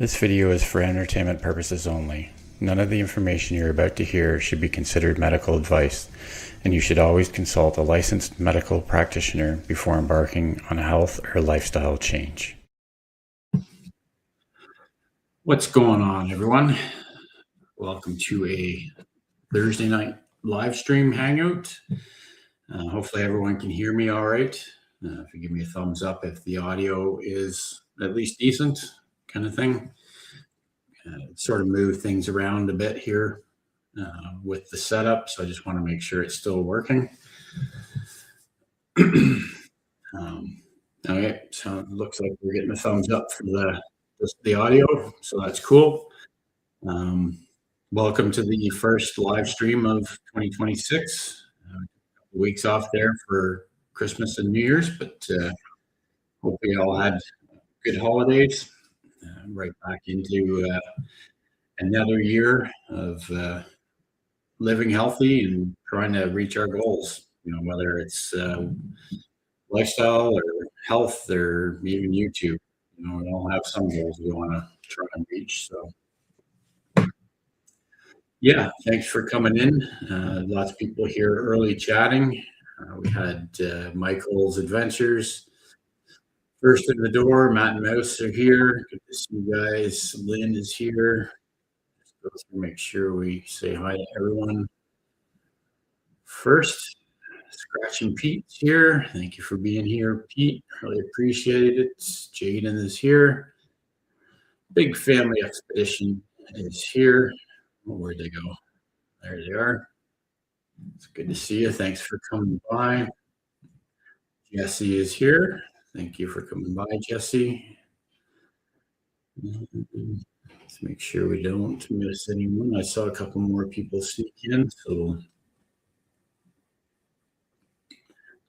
This video is for entertainment purposes only. None of the information you're about to hear should be considered medical advice, and you should always consult a licensed medical practitioner before embarking on a health or lifestyle change. What's going on, everyone? Welcome to a Thursday night live stream hangout. Hopefully everyone can hear me all right. If you give me a thumbs up if the audio is at least decent, kind of thing. Sort of move things around a bit here with the setup, so I just want to make sure it's still working. Okay, so it looks like we're getting a thumbs up for the audio, so that's cool. Welcome to the first live stream of 2026. A couple weeks off there for Christmas and New Year's, but hope we all had good holidays. Right back into another year of living healthy and trying to reach our goals, whether it's lifestyle or health or even YouTube. We all have some goals we want to try and reach. So yeah, thanks for coming in. Lots of people here early chatting. We had Michael's Adventures first in the door. Matt and Mouse are here. Good to see you guys. Lynn is here. Just go through, make sure we say hi to everyone. First, Scratching Pete's here. Thank you for being here, Pete. Really appreciate it. Jaden is here. Big Family Expedition is here. Oh, where'd they go? There they are. It's good to see you. Thanks for coming by. Jesse is here. Thank you for coming by, Jesse. Let's make sure we don't miss anyone. I saw a couple more people sneak in, so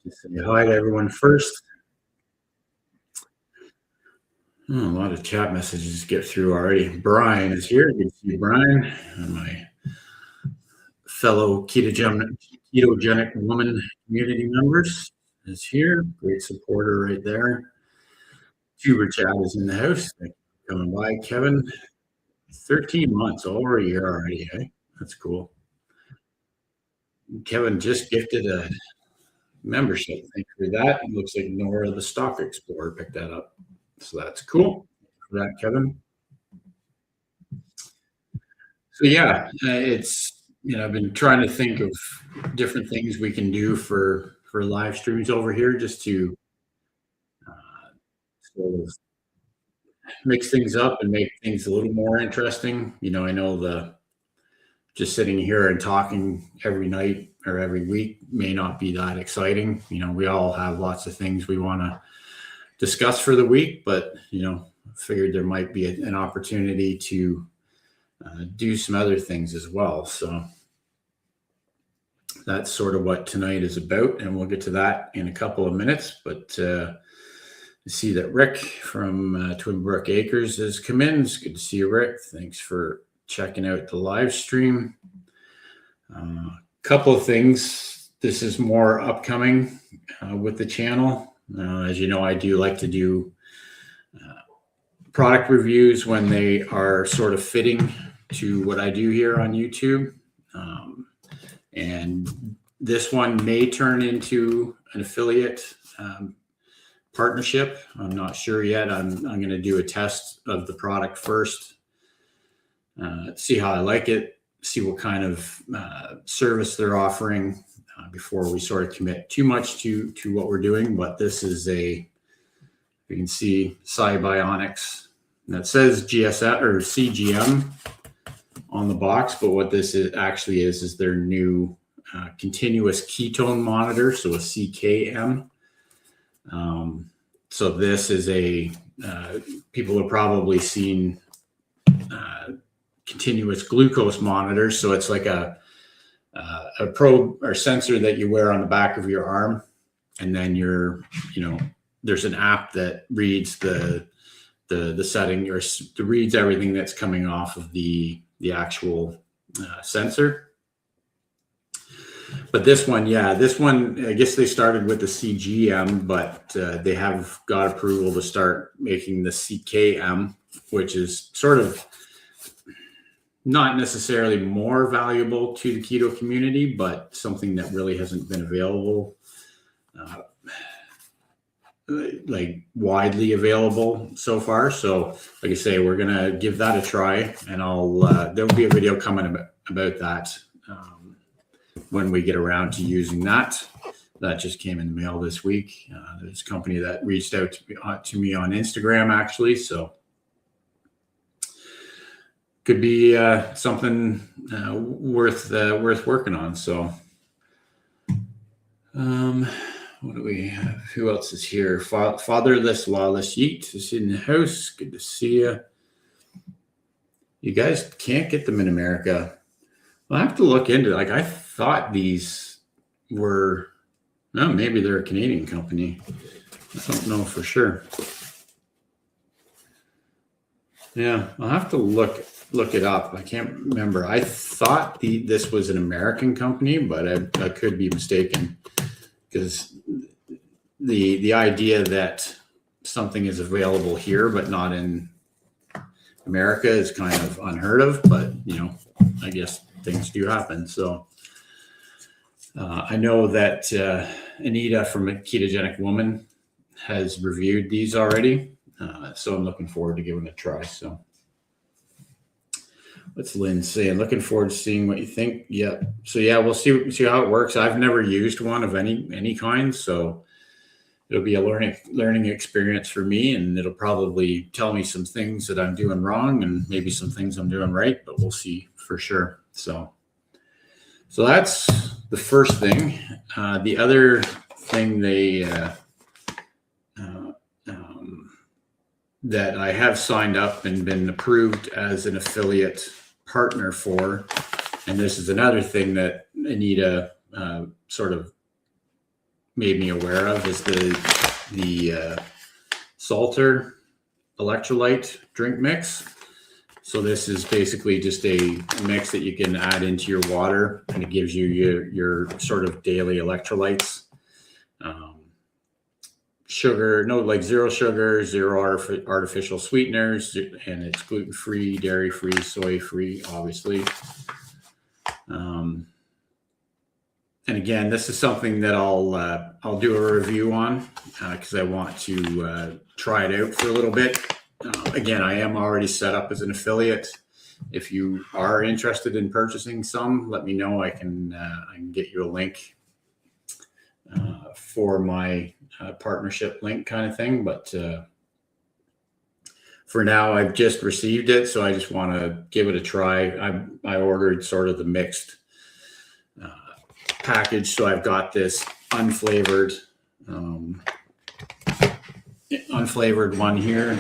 just say hi to everyone first. A lot of chat messages get through already. Brian is here. Good to see you, Brian. My fellow ketogenic woman community members is here. Great supporter right there. Tuber Chat is in the house. Thank you for coming by, Kevin. 13 months, over a year already, eh? That's cool. Kevin just gifted a membership. Thank you for that. It looks like Nora the Stock Explorer picked that up. So that's cool. Thank you for that, Kevin. So yeah, it's, I've been trying to think of different things we can do for live streams over here, just to sort of mix things up and make things a little more interesting. I know just sitting here and talking every night or every week may not be that exciting. We all have lots of things we want to discuss for the week, but figured there might be an opportunity to do some other things as well. So that's sort of what tonight is about, and we'll get to that in a couple of minutes. But I see that Rick from Twin Brook Acres has come in. It's good to see you, Rick. Thanks for checking out the live stream. Couple of things. This is more upcoming with the channel. As you know, I do like to do product reviews when they are sort of fitting to what I do here on YouTube. And this one may turn into an affiliate partnership. I'm not sure yet. I'm going to do a test of the product first, see how I like it, see what kind of service they're offering before we sort of commit too much to what we're doing. But this is you can see Cybionics. That says GSM or CGM on the box, but what this actually is their new continuous ketone monitor, so a CKM. So this is people have probably seen continuous glucose monitor. So it's like a probe or sensor that you wear on the back of your arm, and then there's an app that reads the setting or reads everything that's coming off of the actual sensor. But this one, I guess they started with the CGM, but they have got approval to start making the CKM. which is sort of not necessarily more valuable to the keto community, but something that really hasn't been available, like widely available so far. So like I say, we're going to give that a try, and there'll be a video coming about that when we get around to using that. That just came in the mail this week. There's a company that reached out to me on Instagram, actually. So could be something worth working on. So what do we have? Who else is here? Fatherless Lawless Yeet is in the house. Good to see you. You guys can't get them in America. I'll have to look into it. Like, I thought these were, no, maybe they're a Canadian company. I don't know for sure. Yeah, I'll have to look it up. I can't remember. I thought this was an American company, but I could be mistaken, because the idea that something is available here but not in America is kind of unheard of. But I guess things do happen. So I know that Anita from A Ketogenic Woman has reviewed these already. So I'm looking forward to giving it a try. So what's Lynn saying? Looking forward to seeing what you think. Yeah. So yeah, we'll see how it works. I've never used one of any kind, so it'll be a learning experience for me, and it'll probably tell me some things that I'm doing wrong and maybe some things I'm doing right, but we'll see for sure. So that's the first thing. The other thing that I have signed up and been approved as an affiliate partner for, and this is another thing that Anita sort of made me aware of, is the Salter electrolyte drink mix. So this is basically just a mix that you can add into your water, and it gives you your sort of daily electrolytes. Sugar, no, like zero sugar, zero artificial sweeteners, and it's gluten-free, dairy-free, soy-free, obviously. And again, this is something that I'll do a review on, because I want to try it out for a little bit. Again, I am already set up as an affiliate. If you are interested in purchasing some, let me know. I can get you a link for my partnership link kind of thing. But for now, I've just received it, so I just want to give it a try. I ordered sort of the mixed package, so I've got this unflavored one here.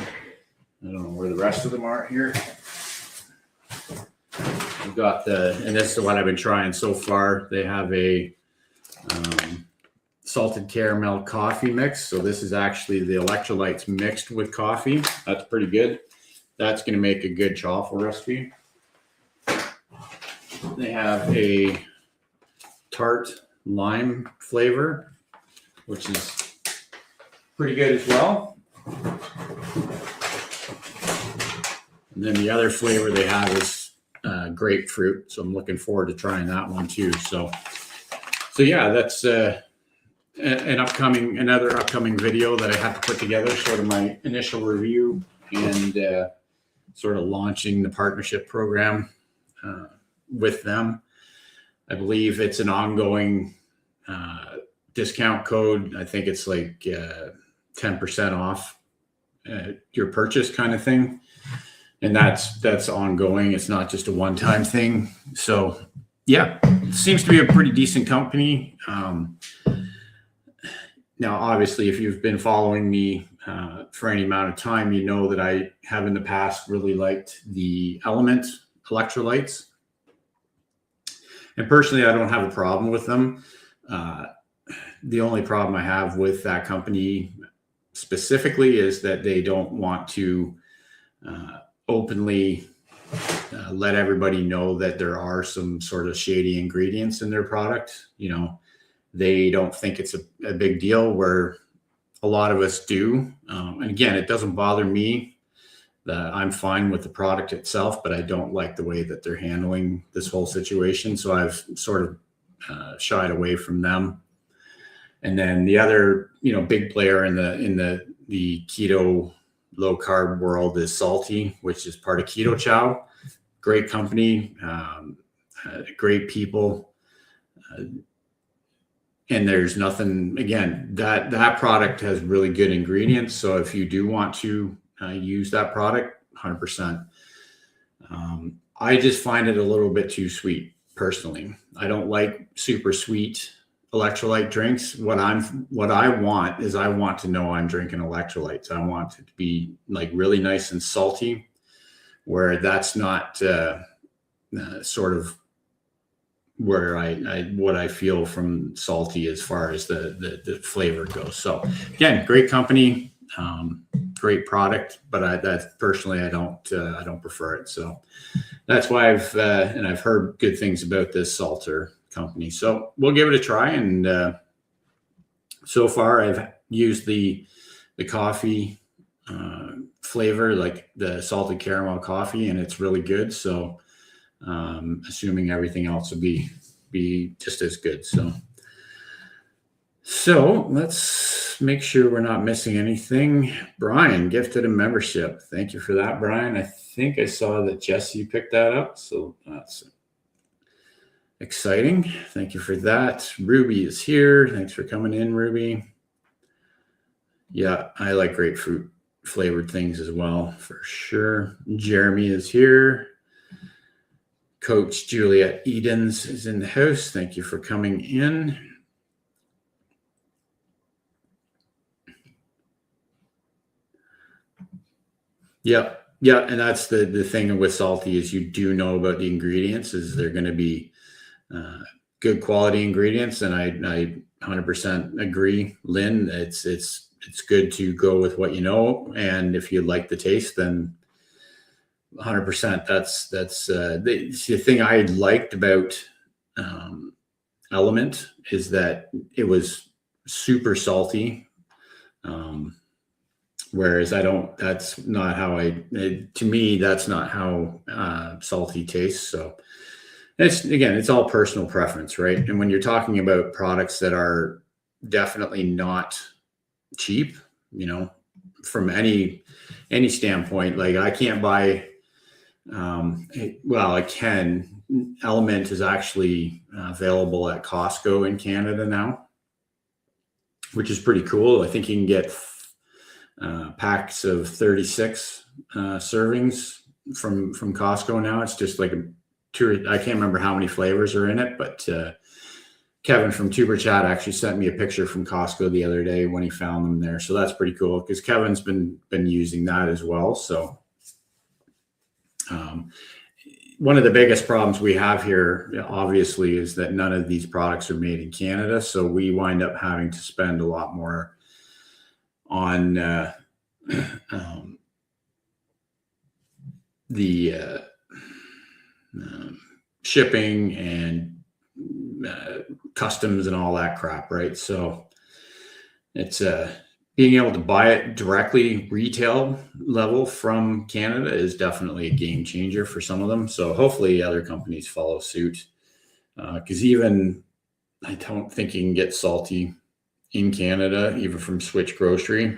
I don't know where the rest of them are here. I've got and this is what I've been trying so far. They have a salted caramel coffee mix. So this is actually the electrolytes mixed with coffee. That's pretty good. That's going to make a good chaffle recipe. They have a tart lime flavor, which is pretty good as well. And then the other flavor they have is grapefruit. So I'm looking forward to trying that one too. So yeah, that's another upcoming video that I have to put together, sort of my initial review and sort of launching the partnership program with them. I believe it's an ongoing discount code. I think it's like 10% off your purchase kind of thing. And that's ongoing. It's not just a one-time thing. So yeah, it seems to be a pretty decent company. Now, obviously, if you've been following me for any amount of time, you know that I have in the past really liked the Element electrolytes. And personally, I don't have a problem with them. The only problem I have with that company specifically is that they don't want to openly let everybody know that there are some sort of shady ingredients in their product. They don't think it's a big deal, where a lot of us do. And again, it doesn't bother me I'm fine with the product itself, but I don't like the way that they're handling this whole situation. So I've sort of shied away from them. And then the other, big player in the keto low carb world is Salty, which is part of Keto Chow. Great company, great people. And there's nothing, again, that product has really good ingredients. So if you do want to use that product, 100%. I just find it a little bit too sweet personally. I don't like super sweet electrolyte drinks. What I want is I want to know I'm drinking electrolytes. I want it to be like really nice and salty, where that's not sort of where what I feel from Salty as far as the flavor goes. So again, great company, great product, but that's personally I don't prefer it. So that's why I've heard good things about this Salter company. So we'll give it a try. And so far I've used the coffee flavor, like the salted caramel coffee, and it's really good. So assuming everything else will be just as good. So let's make sure we're not missing anything. Brian gifted a membership. Thank you for that, Brian. I think I saw that Jesse picked that up. So that's exciting. Thank you for that. Ruby is here. Thanks for coming in, Ruby. Yeah, I like grapefruit flavored things as well, for sure. Jeremy is here. Coach Juliet Edens is in the house. Thank you for coming in. Yeah. And that's the thing with Salty is you do know about the ingredients, is they're going to be good quality ingredients. And I 100% agree, Lynn. It's good to go with what you know. And if you like the taste, then 100%. That's the thing I liked about Element is that it was super salty. Whereas that's not how to me, that's not how Salty tastes. So it's all personal preference, right? And when you're talking about products that are definitely not cheap, from any standpoint, like I can't buy, I can. Element is actually available at Costco in Canada now, which is pretty cool. I think you can get packs of 36 servings from Costco now. It's just like I can't remember how many flavors are in it, but Kevin from Tuber Chat actually sent me a picture from Costco the other day when he found them there. So that's pretty cool because Kevin's been using that as well. So one of the biggest problems we have here, obviously, is that none of these products are made in Canada. So we wind up having to spend a lot more on the shipping and customs and all that crap, right? So it's being able to buy it directly retail level from Canada is definitely a game changer for some of them. So hopefully other companies follow suit, because even I don't think you can get Salty in Canada, even from Switch Grocery.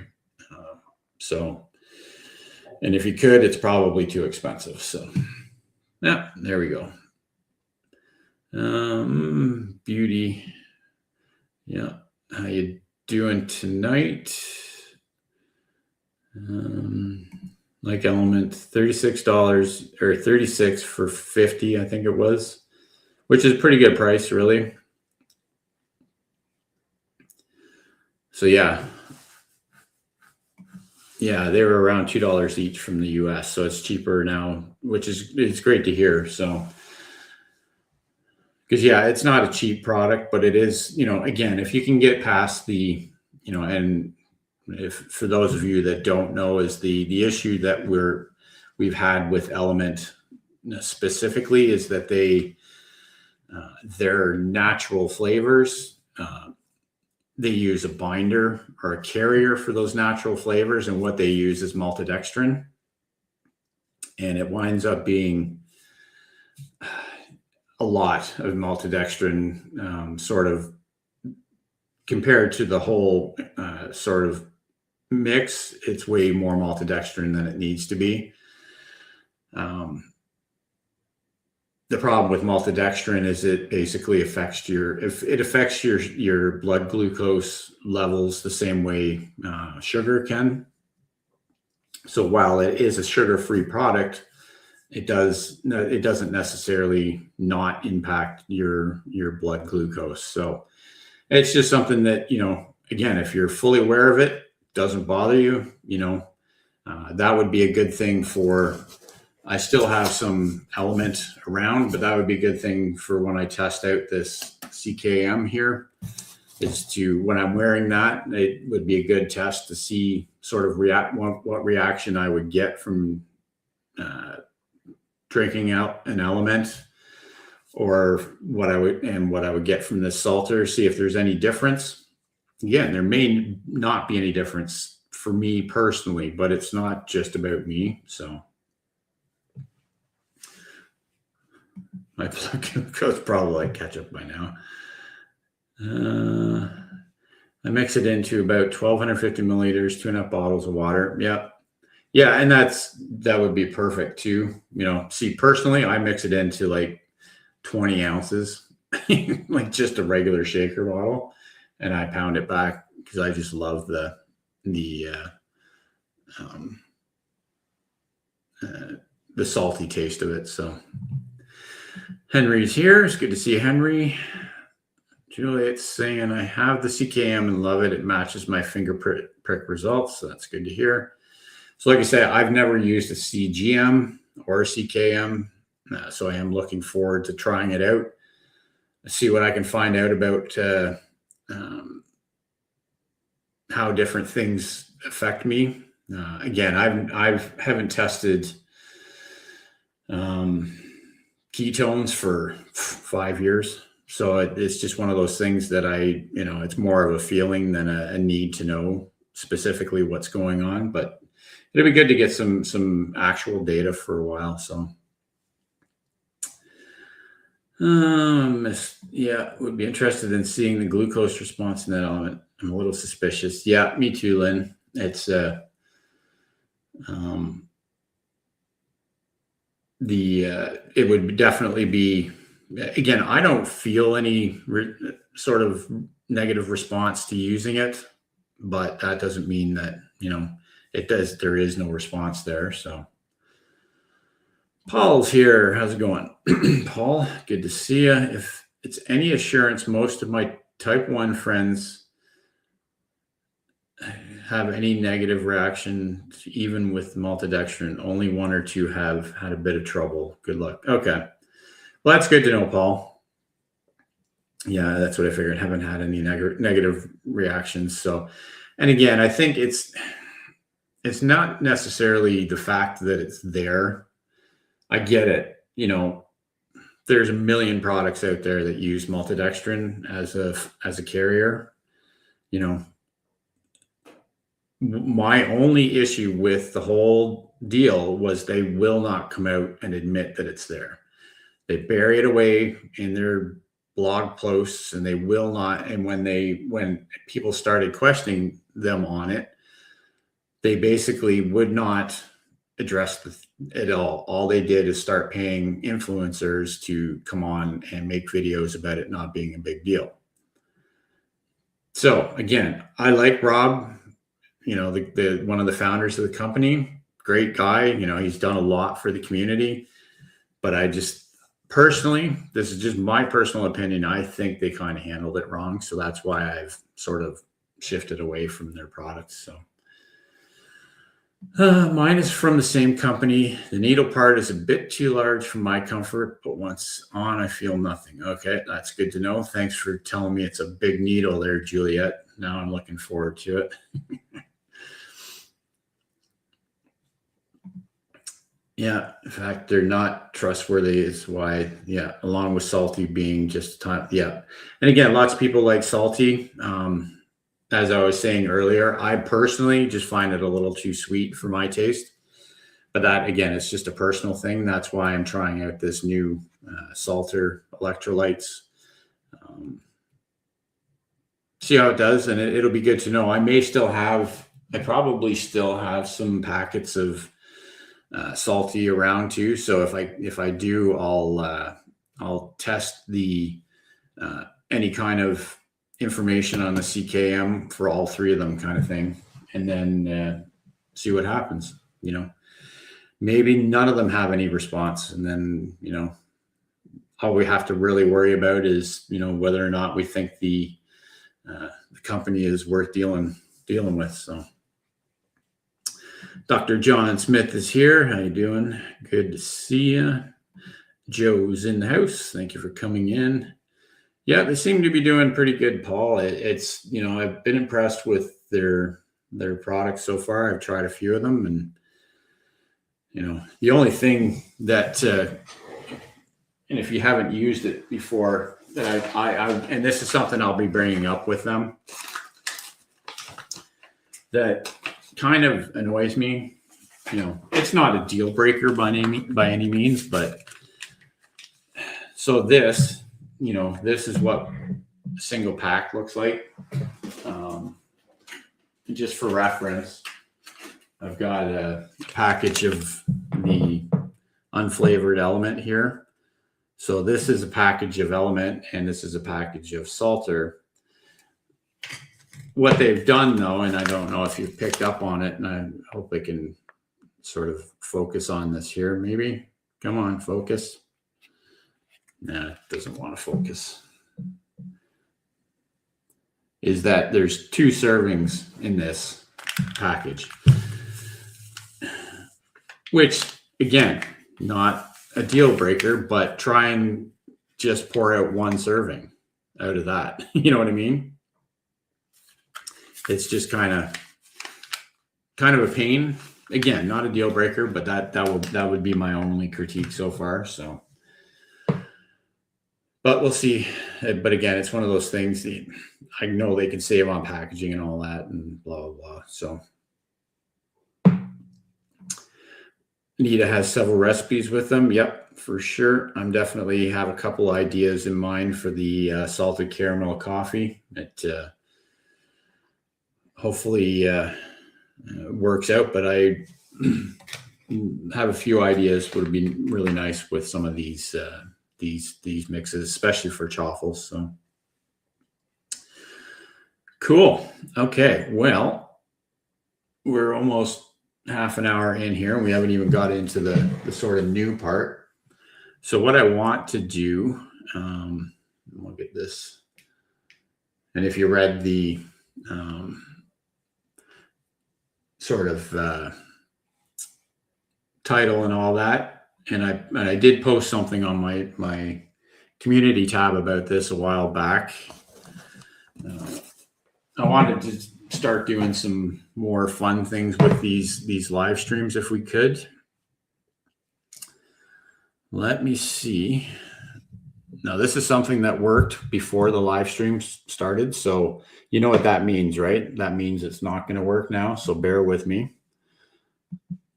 And if you could, it's probably too expensive. So yeah, there we go. Beauty. Yeah. How you doing tonight? Like Element, $36 or 36 for 50, I think it was, which is a pretty good price, really. So yeah, they were around $2 each from the US, so it's cheaper now, it's great to hear. So, because it's not a cheap product, but it is, again, if you can get past the, and if for those of you that don't know, is the issue that we've had with Element specifically is that their natural flavors, they use a binder or a carrier for those natural flavors, and what they use is maltodextrin. and it winds up being a lot of maltodextrin, sort of compared to the whole sort of mix. It's way more maltodextrin than it needs to be. The problem with maltodextrin is it basically affects your blood glucose levels the same way sugar can. So while it is a sugar-free product, it doesn't necessarily not impact your blood glucose. So it's just something that, again, if you're fully aware of it, doesn't bother you, that would be a good thing for. I still have some Element around, but that would be a good thing for when I test out this CKM here, is to, when I'm wearing that, it would be a good test to see sort of what reaction I would get from drinking out an Element, or what I would get from this Salter, see if there's any difference. Again, there may not be any difference for me personally, but it's not just about me. So my blood glucose probably like ketchup by now. I mix it into about 1,250 milliliters, 2.5 bottles of water. Yeah. Yeah. And that would be perfect too. See, personally, I mix it into like 20 ounces, like just a regular shaker bottle. And I pound it back because I just love the salty taste of it. So Henry's here. It's good to see Henry. Juliet's saying, I have the CKM and love it. It matches my finger prick results. So that's good to hear. So like I said, I've never used a CGM or a CKM. So I am looking forward to trying it out. See what I can find out about how different things affect me. Again, I haven't tested ketones for 5 years. So it's just one of those things that it's more of a feeling than a need to know specifically what's going on, but it'd be good to get some actual data for a while. So would be interested in seeing the glucose response in that Element. I'm a little suspicious. Yeah, me too, Lynn. It's it would definitely be, again, I don't feel any sort of negative response to using it, but that doesn't mean that, there is no response there. So Paul's here. How's it going? Paul, good to see you. If it's any assurance, most of my type 1 friends have any negative reaction, even with maltodextrin. Only 1 or 2 have had a bit of trouble. Good luck. Okay. Well, that's good to know, Paul. Yeah, that's what I figured. Haven't had any negative reactions. So, and again, I think it's not necessarily the fact that it's there. I get it. There's a million products out there that use maltodextrin as a carrier. My only issue with the whole deal was they will not come out and admit that it's there. They bury it away in their blog posts, and they will not. And when people started questioning them on it, they basically would not address it all. All they did is start paying influencers to come on and make videos about it not being a big deal. So again, I like Rob, the one of the founders of the company, great guy. He's done a lot for the community, but I just personally, this is just my personal opinion, I think they kind of handled it wrong. So that's why I've sort of shifted away from their products. So mine is from the same company. The needle part is a bit too large for my comfort, but once on, I feel nothing. Okay, that's good to know. Thanks for telling me it's a big needle there, Juliet. Now I'm looking forward to it. Yeah, in fact, they're not trustworthy is why, along with salty being just time. Yeah. And again, lots of people like salty. As I was saying earlier, I personally just find it a little too sweet for my taste. but that again, it's just a personal thing. That's why I'm trying out this new Salter electrolytes. See how it does, and it'll be good to know. I probably still have some packets of salty around too. So if I do, I'll test the any kind of information on the CKM for all three of them, kind of thing, and then see what happens. Maybe none of them have any response, and then all we have to really worry about is whether or not we think the company is worth dealing with. So Dr. John Smith is here. How you doing? Good to see you. Joe's in the house. Thank you for coming in. Yeah, they seem to be doing pretty good, Paul. It's I've been impressed with their products so far. I've tried a few of them, and the only thing that and if you haven't used it before, that I and this is something I'll be bringing up with them, that kind of annoys me. It's not a deal breaker by any means, but so this is what a single pack looks like. Just for reference, I've got a package of the unflavored Element here. So this is a package of Element, and this is a package of Salter. What they've done, though, and I don't know if you've picked up on it, and I hope I can sort of focus on this here, maybe. Come on, focus. Nah, it doesn't want to focus. Is that there's 2 servings in this package, which, again, not a deal breaker, but try and just pour out 1 serving out of that. You know what I mean? It's just kind of a pain. Again, not a deal breaker, but that would be my only critique so far. So, but we'll see. But again, it's one of those things that I know they can save on packaging and all that and blah, blah, blah. So Nita has several recipes with them. Yep, for sure. I'm definitely have a couple ideas in mind for the salted caramel coffee. It hopefully works out, but I have a few ideas would be really nice with some of these mixes, especially for chaffles. So cool. Okay, well, we're almost half an hour in here, and we haven't even got into the sort of new part. So what I want to do, look at this, and if you read the sort of title and all that, and I did post something on my community tab about this a while back. I wanted to start doing some more fun things with these live streams if we could. Let me see. Now, this is something that worked before the live streams started. So you know what that means, right? That means it's not going to work now. So bear with me.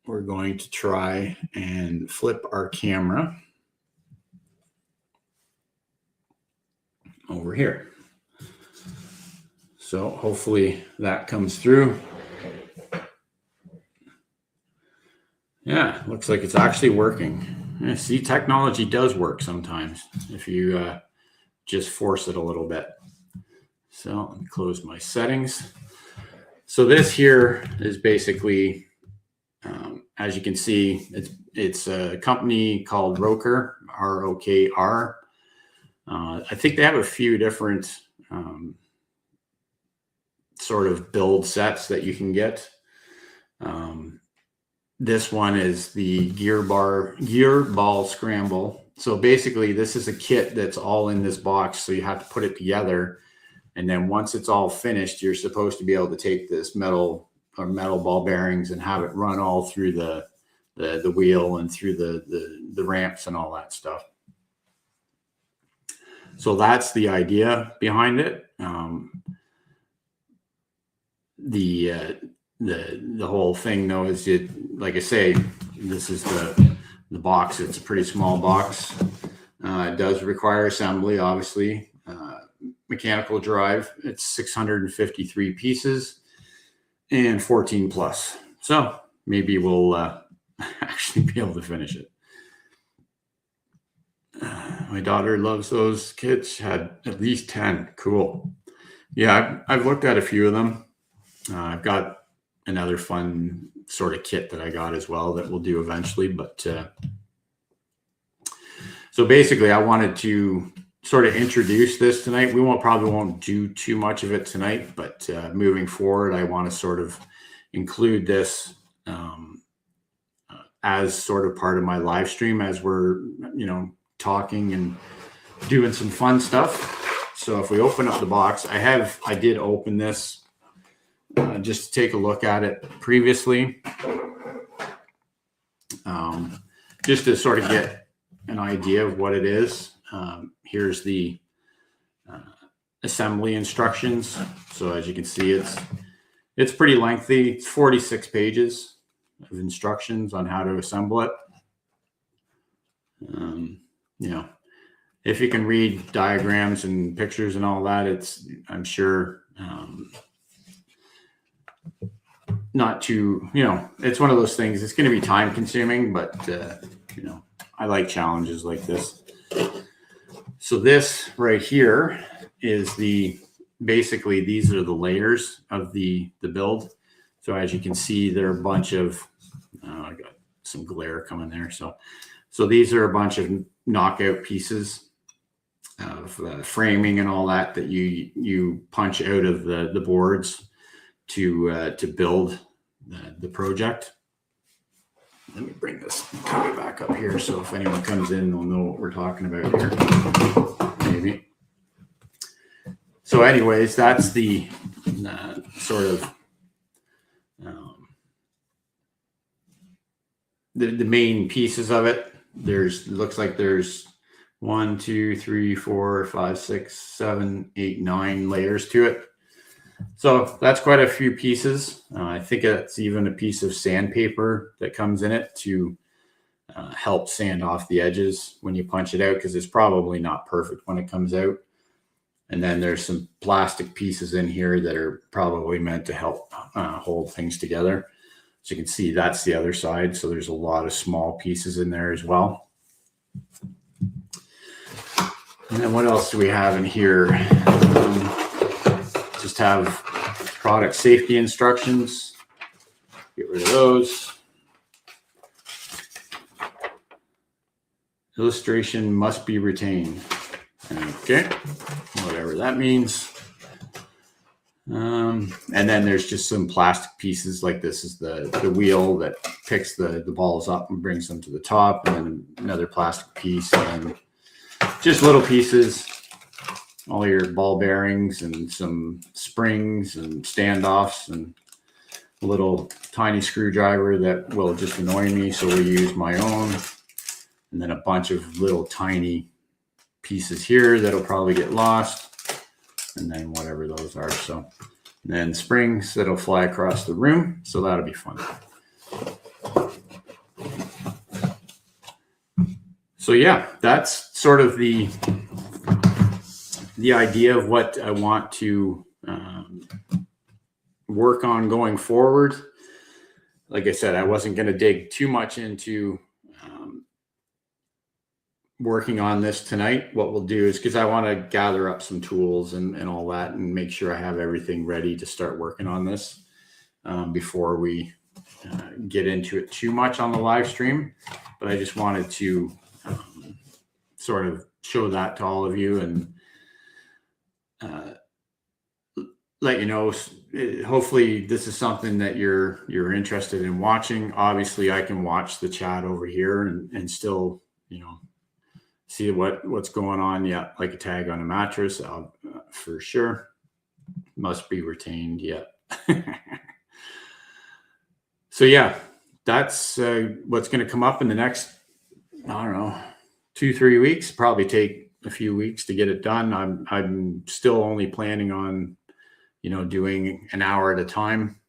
We're going to try and flip our camera over here. So hopefully that comes through. Yeah, looks like it's actually working. Yeah, see, technology does work sometimes if you just force it a little bit. So let me close my settings. So this here is basically, as you can see, it's a company called Roker, R-O-K-R. I think they have a few different sort of build sets that you can get. This one is the Gear Ball Scramble. So basically this is a kit that's all in this box. So you have to put it together. And then once it's all finished, you're supposed to be able to take this metal ball bearings and have it run all through the wheel and through the ramps and all that stuff. So that's the idea behind it. The whole thing, though, is it, like I say, this is the box. It's a pretty small box. It does require assembly, obviously. Mechanical drive. It's 653 pieces and 14 plus. So maybe we'll actually be able to finish it. My daughter loves those kits. Had at least 10. Cool. Yeah, I've looked at a few of them. I've got another fun sort of kit that I got as well that we'll do eventually. But so basically, I wanted to sort of introduce this tonight. We probably won't do too much of it tonight, but moving forward, I want to sort of include this as sort of part of my live stream as we're, talking and doing some fun stuff. So if we open up the box, I did open this just to take a look at it previously, just to sort of get an idea of what it is. Here's the assembly instructions. So as you can see, it's pretty lengthy. It's 46 pages of instructions on how to assemble it. If you can read diagrams and pictures and all that, I'm sure not too, it's one of those things. It's going to be time consuming, but I like challenges like this. So this right here is basically these are the layers of the build. So as you can see, there are a bunch of, I got some glare coming there. So these are a bunch of knockout pieces of framing and all that you punch out of the boards to build the project. Let me bring this copy back up here so if anyone comes in, they'll know what we're talking about here. Maybe. So anyways, that's the sort of the main pieces of it. Looks like there's 1, 2, 3, 4, 5, 6, 7, 8, 9 layers to it. So that's quite a few pieces. I think it's even a piece of sandpaper that comes in it to help sand off the edges when you punch it out, because it's probably not perfect when it comes out. And then there's some plastic pieces in here that are probably meant to help hold things together. So you can see that's the other side. So there's a lot of small pieces in there as well. And then what else do we have in here? Just have product safety instructions. Get rid of those. Illustration must be retained. Okay, whatever that means. And then there's just some plastic pieces, like this is the wheel that picks the balls up and brings them to the top, and then another plastic piece, and just little pieces, all your ball bearings and some springs and standoffs and a little tiny screwdriver that will just annoy me, so we use my own, and then a bunch of little tiny pieces here that'll probably get lost, and then whatever those are. So and then springs that'll fly across the room, so that'll be fun. So yeah, that's sort of the idea of what I want to work on going forward. Like I said, I wasn't going to dig too much into working on this tonight. What we'll do is, because I want to gather up some tools and all that and make sure I have everything ready to start working on this before we get into it too much on the live stream. But I just wanted to sort of show that to all of you and let you know. Hopefully this is something that you're interested in watching. Obviously I can watch the chat over here and still, see what's going on. Yeah, like a tag on a mattress, for sure. Must be retained. Yeah. So yeah, that's what's going to come up in the next, I don't know, 2-3 weeks. Probably take a few weeks to get it done. I'm still only planning on, doing an hour at a time.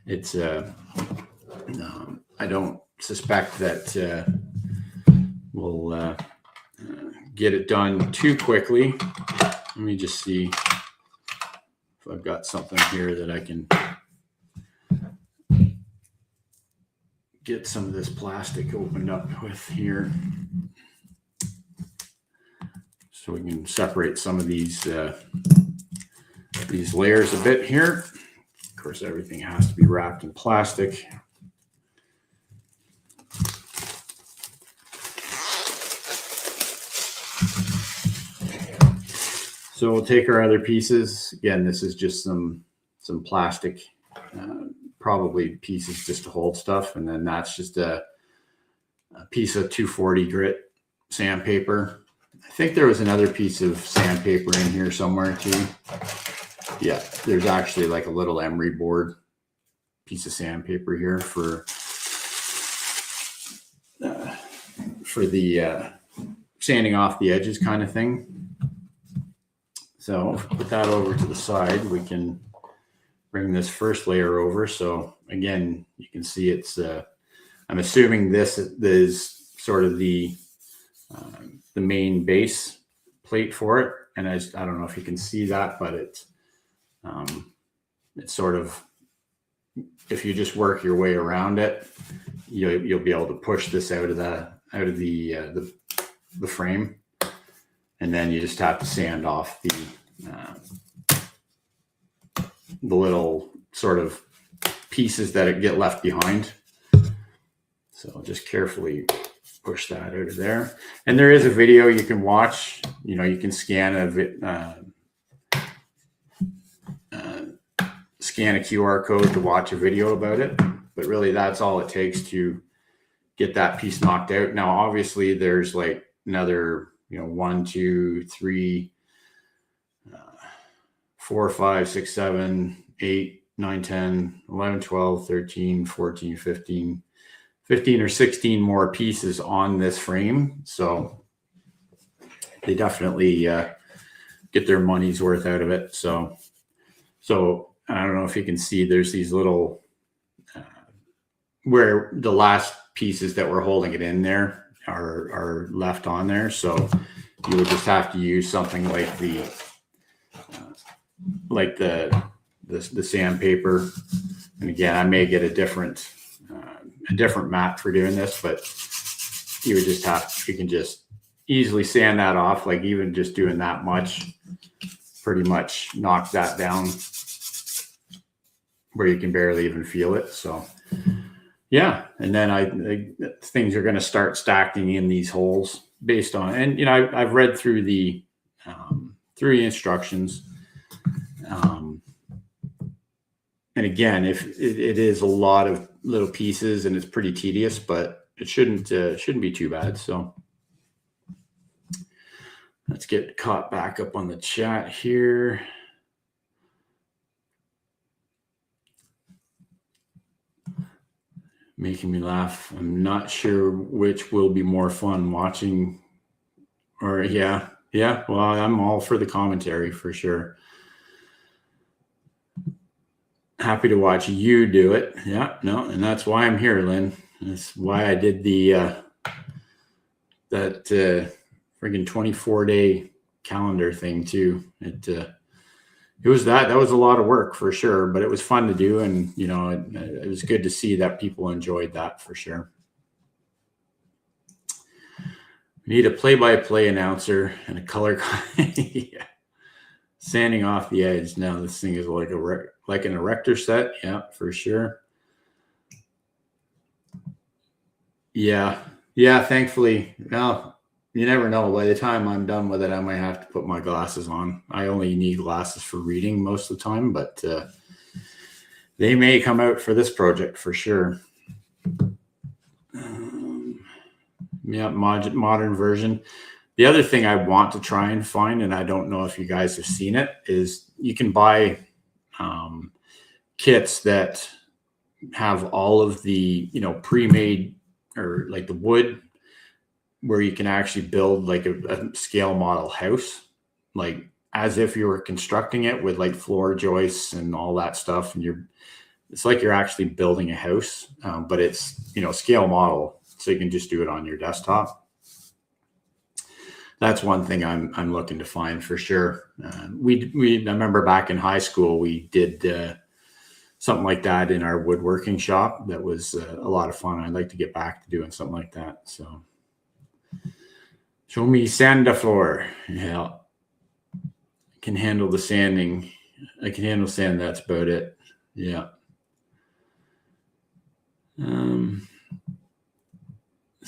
It's I don't suspect that we'll get it done too quickly. Let me just see if I've got something here that I can get some of this plastic opened up with here, so we can separate some of these layers a bit here. Of course, everything has to be wrapped in plastic. So we'll take our other pieces. Again, this is just some plastic, probably pieces just to hold stuff. And then that's just a piece of 240 grit sandpaper. I think there was another piece of sandpaper in here somewhere too. Yeah, there's actually like a little emery board piece of sandpaper here for the sanding off the edges kind of thing. So put that over to the side. We can bring this first layer over. So again, you can see it's, I'm assuming this is sort of the main base plate for it. And I don't know if you can see that, but it's sort of, if you just work your way around it, you'll be able to push this out of the frame. And then you just have to sand off the little sort of pieces that get left behind. So I'll just carefully push that out of there. And there is a video you can watch. You can scan scan a QR code to watch a video about it. But really, that's all it takes to get that piece knocked out. Now, obviously, there's like another 1, 2, 3, 4, 5, 6, 7, 8, 9, 10, 11, 12, 13, 14, 15 or 16 more pieces on this frame. So they definitely get their money's worth out of it. So I don't know if you can see, there's these little, where the last pieces that were holding it in there are left on there. So you would just have to use something like the sandpaper. And again, I may get a different mat for doing this, but you can just easily sand that off. Like even just doing that much, pretty much knock that down where you can barely even feel it. So yeah, and then things are going to start stacking in these holes based on, and I've read through the instructions, and again, if it is a lot of little pieces and it's pretty tedious, but it shouldn't be too bad. So let's get caught back up on the chat here. Making me laugh. I'm not sure which will be more fun, watching or yeah. Well, I'm all for the commentary for sure. Happy to watch you do it. Yeah, no, and that's why I'm here, Lynn. That's why I did that friggin' 24-day calendar thing too. It was that was a lot of work for sure, but it was fun to do. And, it was good to see that people enjoyed that for sure. We need a play-by-play announcer and a color. Yeah. Sanding off the edge. Now this thing is like an erector set. Yeah, for sure. Yeah. Thankfully, well, you never know. By the time I'm done with it, I might have to put my glasses on. I only need glasses for reading most of the time, but they may come out for this project for sure. Yeah, modern version. The other thing I want to try and find, and I don't know if you guys have seen it, is you can buy kits that have all of the, pre-made, or like the wood, where you can actually build like a scale model house, like as if you were constructing it with like floor joists and all that stuff. And you're it's like you're actually building a house, but it's, scale model. So you can just do it on your desktop. That's one thing I'm looking to find for sure. I remember back in high school, we did something like that in our woodworking shop. That was a lot of fun. I'd like to get back to doing something like that. So show me sand the floor. Yeah. I can handle the sanding. I can handle sand. That's about it. Yeah.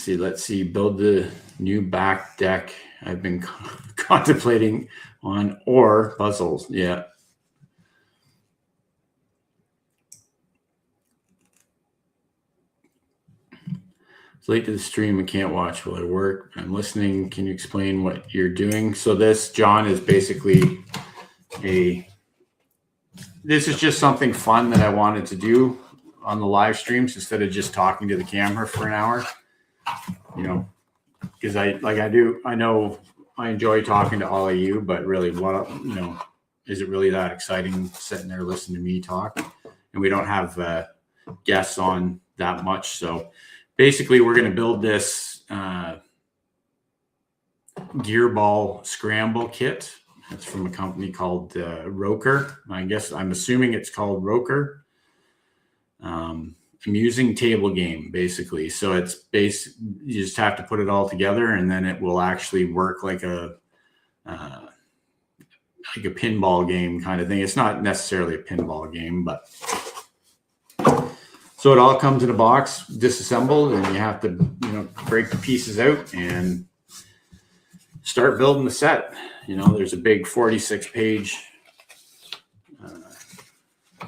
Let's see. Build the new back deck I've been contemplating on, or puzzles. Yeah. It's late to the stream and can't watch while I work. I'm listening. Can you explain what you're doing? So this, John, is basically this is just something fun that I wanted to do on the live streams instead of just talking to the camera for an hour, because I know I enjoy talking to all of you, but really is it really that exciting sitting there listening to me talk? And we don't have guests on that much. So basically we're going to build this gear ball scramble kit. It's from a company called Roker. I'm assuming it's called Roker. Amusing table game, basically. So you just have to put it all together, and then it will actually work like a pinball game kind of thing. It's not necessarily a pinball game, but so it all comes in a box, disassembled, and you have to break the pieces out and start building the set. There's a big 46-page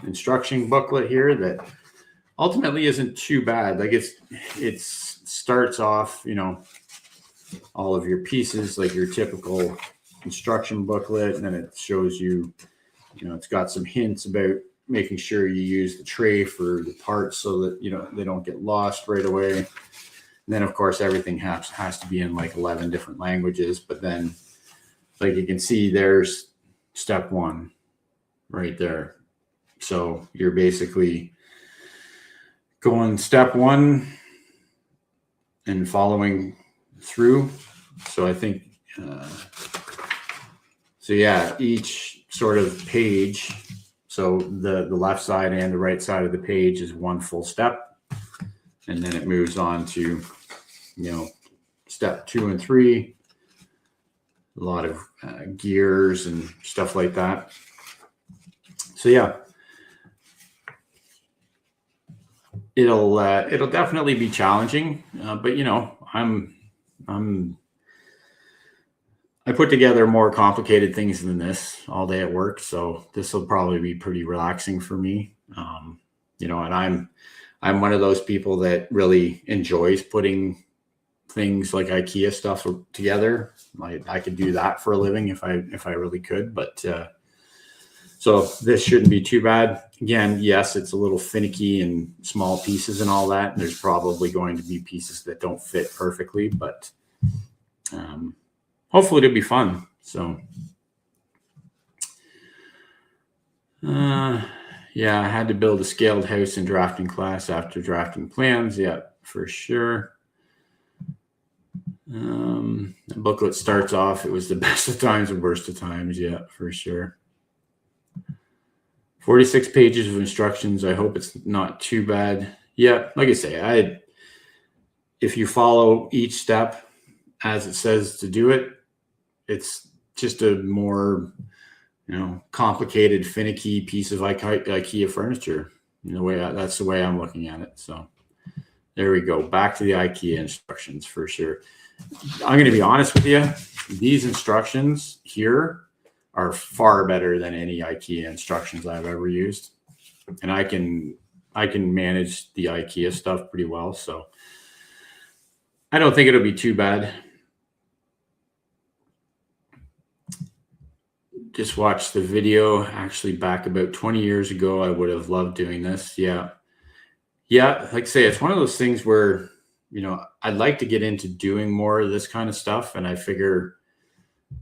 instruction booklet here that ultimately isn't too bad. Like it starts off, all of your pieces, like your typical instruction booklet, and then it shows you, it's got some hints about making sure you use the tray for the parts so that they don't get lost right away. And then of course everything has to be in like 11 different languages. But then, like you can see, there's step one right there. So you're basically going step one and following through. So I think, each sort of page, so the left side and the right side of the page is one full step. And then it moves on to, step 2 and 3, a lot of gears and stuff like that. So yeah, it'll definitely be challenging, but I put together more complicated things than this all day at work, so this will probably be pretty relaxing for me. And I'm one of those people that really enjoys putting things like IKEA stuff together. I could do that for a living if I really could, but so this shouldn't be too bad. Again, yes, it's a little finicky and small pieces and all that. There's probably going to be pieces that don't fit perfectly, but hopefully it'll be fun. So I had to build a scaled house in drafting class after drafting plans. Yeah, for sure. The booklet starts off, it was the best of times and worst of times. Yeah, for sure. 46 pages of instructions. I hope it's not too bad. Yeah, like I say, if you follow each step as it says to do it, it's just a more, complicated, finicky piece of IKEA furniture. That's the way I'm looking at it. So there we go. Back to the IKEA instructions for sure. I'm going to be honest with you. These instructions here are far better than any IKEA instructions I've ever used. And I can manage the IKEA stuff pretty well. So I don't think it'll be too bad. Just watched the video actually back about 20 years ago. I would have loved doing this. Yeah. Like I say, it's one of those things where, I'd like to get into doing more of this kind of stuff. And I figure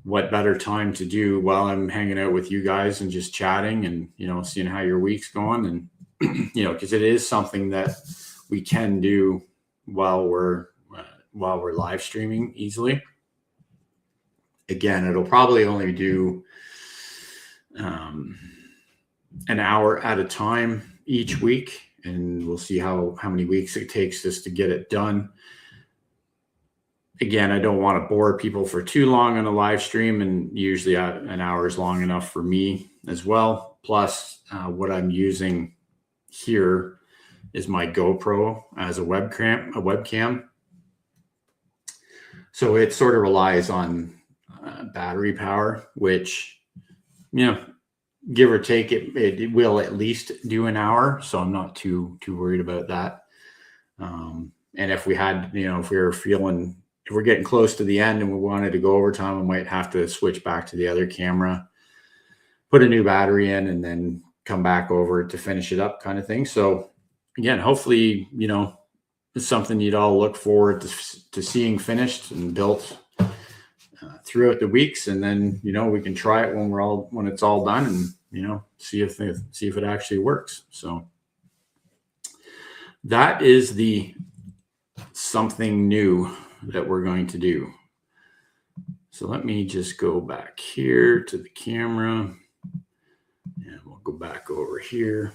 what better time to do while I'm hanging out with you guys and just chatting and, seeing how your week's going. because it is something that we can do while we're live streaming easily. Again, it'll probably only do an hour at a time each week, and we'll see how many weeks it takes us to get it done. Again, I don't want to bore people for too long on a live stream, and usually an hour is long enough for me as well. Plus, what I'm using here is my GoPro as a webcam. So it sort of relies on battery power, which, give or take, it will at least do an hour. So I'm not too worried about that. And if we had, if we're getting close to the end and we wanted to go overtime, we might have to switch back to the other camera, put a new battery in, and then come back over to finish it up, kind of thing. So again, hopefully, it's something you'd all look forward to seeing finished and built throughout the weeks. And then, we can try it when it's all done, and, see if it actually works. So that is the something new that we're going to do. So let me just go back here to the camera, and we'll go back over here.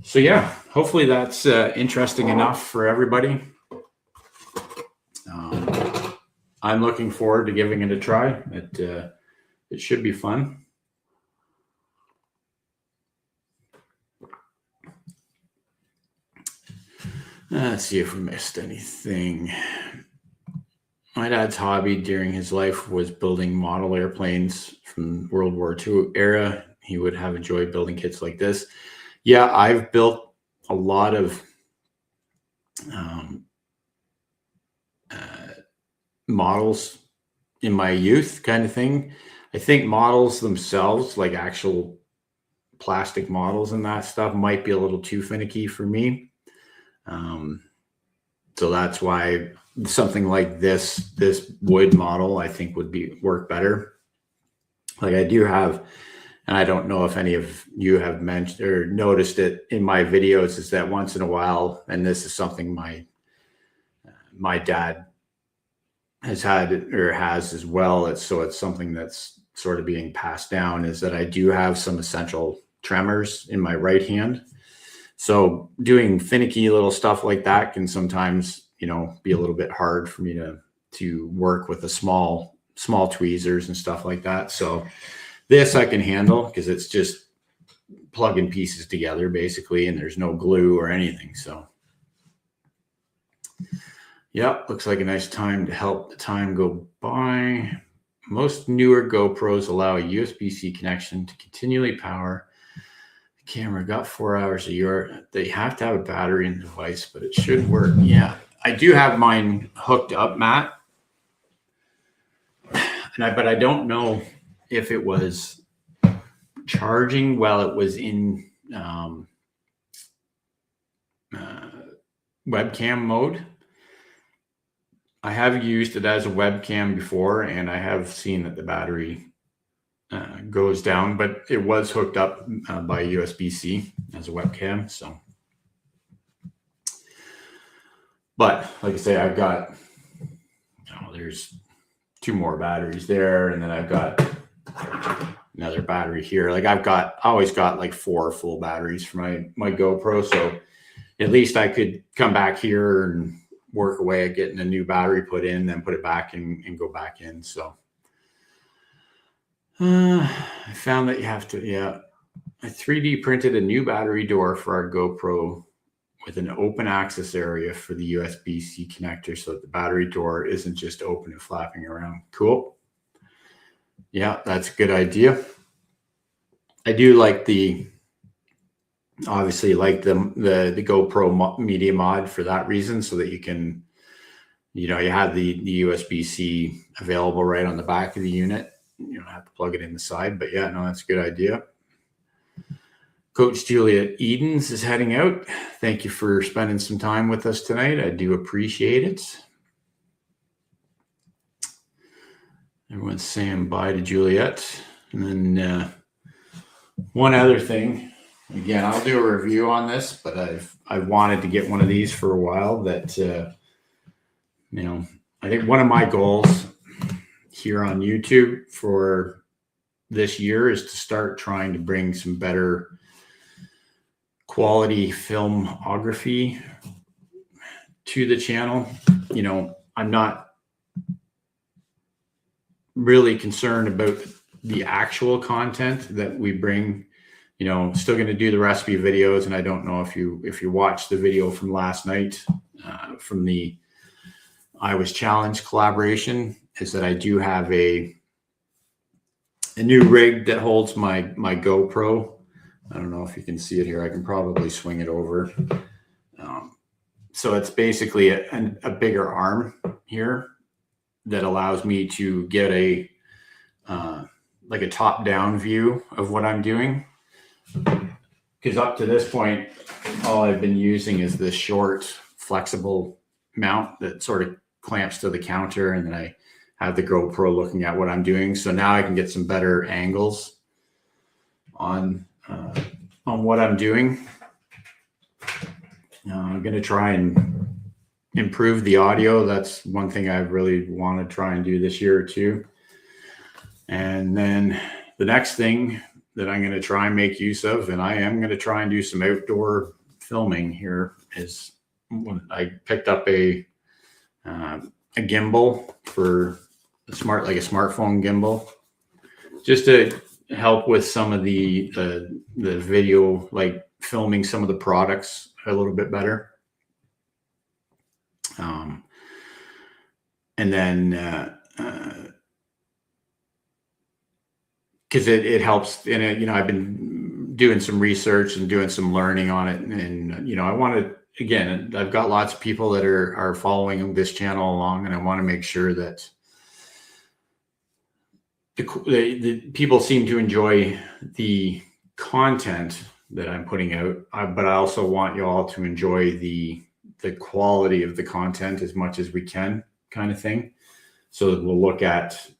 So yeah, hopefully that's interesting enough for everybody. I'm looking forward to giving it a try. It should be fun. Let's see if we missed anything. My dad's hobby during his life was building model airplanes from World War II era. He would have enjoyed building kits like this. Yeah, I've built a lot of models in my youth, kind of thing. I think models themselves, like actual plastic models and that stuff, might be a little too finicky for me. So that's why something like this wood model, I think, would work better. Like I do have, and I don't know if any of you have mentioned or noticed it in my videos, is that once in a while, and this is something my dad has had or has as well. It's something that's sort of being passed down, is that I do have some essential tremors in my right hand. So doing finicky little stuff like that can sometimes, be a little bit hard for me to work with the small tweezers and stuff like that. So this I can handle because it's just plugging pieces together basically, and there's no glue or anything. So yeah, looks like a nice time to help the time go by. Most newer GoPros allow a USB-C connection to continually power the camera. Got 4 hours a year. They have to have a battery in the device, but it should work. Yeah, I do have mine hooked up, Matt. But I don't know if it was charging while it was in webcam mode. I have used it as a webcam before, and I have seen that the battery goes down, but it was hooked up by USB-C as a webcam. So, but like I say, I've got, there's 2 more batteries there, and then I've got another battery here. Like I always got like 4 full batteries for my GoPro. So at least I could come back here and work away at getting a new battery put in, then put it back and go back in. So I found that you have to, I 3D printed a new battery door for our GoPro with an open access area for the USB-C connector so that the battery door isn't just open and flapping around. Cool. Yeah, that's a good idea. I do like obviously like the GoPro Media Mod for that reason, so that you can, you have the USB-C available right on the back of the unit. You don't have to plug it in the side, but yeah, no, that's a good idea. Coach Juliet Edens is heading out. Thank you for spending some time with us tonight. I do appreciate it. Everyone's saying bye to Juliet. And then one other thing Again, I'll do a review on this, but I've wanted to get one of these for a while. That I think one of my goals here on YouTube for this year is to start trying to bring some better quality filmography to the channel. I'm not really concerned about the actual content that we bring. Still going to do the recipe videos, and I don't know if you watched the video from last night from the I Was Challenged collaboration, is that I do have a new rig that holds my GoPro. I don't know if you can see it here. I can probably swing it over. So it's basically a bigger arm here that allows me to get a like a top-down view of what I'm doing. Because up to this point, all I've been using is this short, flexible mount that sort of clamps to the counter, and then I have the GoPro looking at what I'm doing. So now I can get some better angles on what I'm doing. I'm going to try and improve the audio. That's one thing I really want to try and do this year or two. And then the next thing that I'm going to try and make use of, and I am going to try and do some outdoor filming here, is when I picked up a gimbal for a smartphone gimbal, just to help with some of the video, like filming some of the products a little bit better. And then because it helps in it, I've been doing some research and doing some learning on it, and I want to, again, I've got lots of people that are following this channel along, and I want to make sure that the people seem to enjoy the content that I'm putting out, but I also want you all to enjoy the quality of the content as much as we can, kind of thing. So we'll look at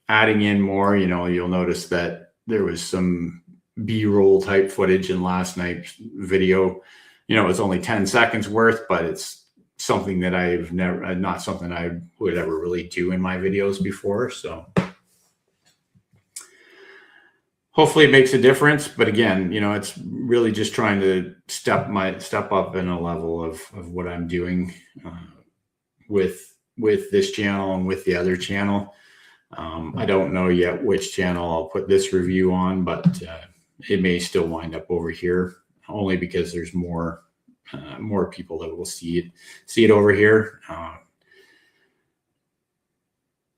adding in more. You'll notice that there was some B-roll type footage in last night's video. It was only 10 seconds worth, but it's something that not something I would ever really do in my videos before. So hopefully it makes a difference. But again, it's really just trying to step up in a level of what I'm doing with this channel and with the other channel. I don't know yet which channel I'll put this review on, but it may still wind up over here, only because there's more people that will see it over here.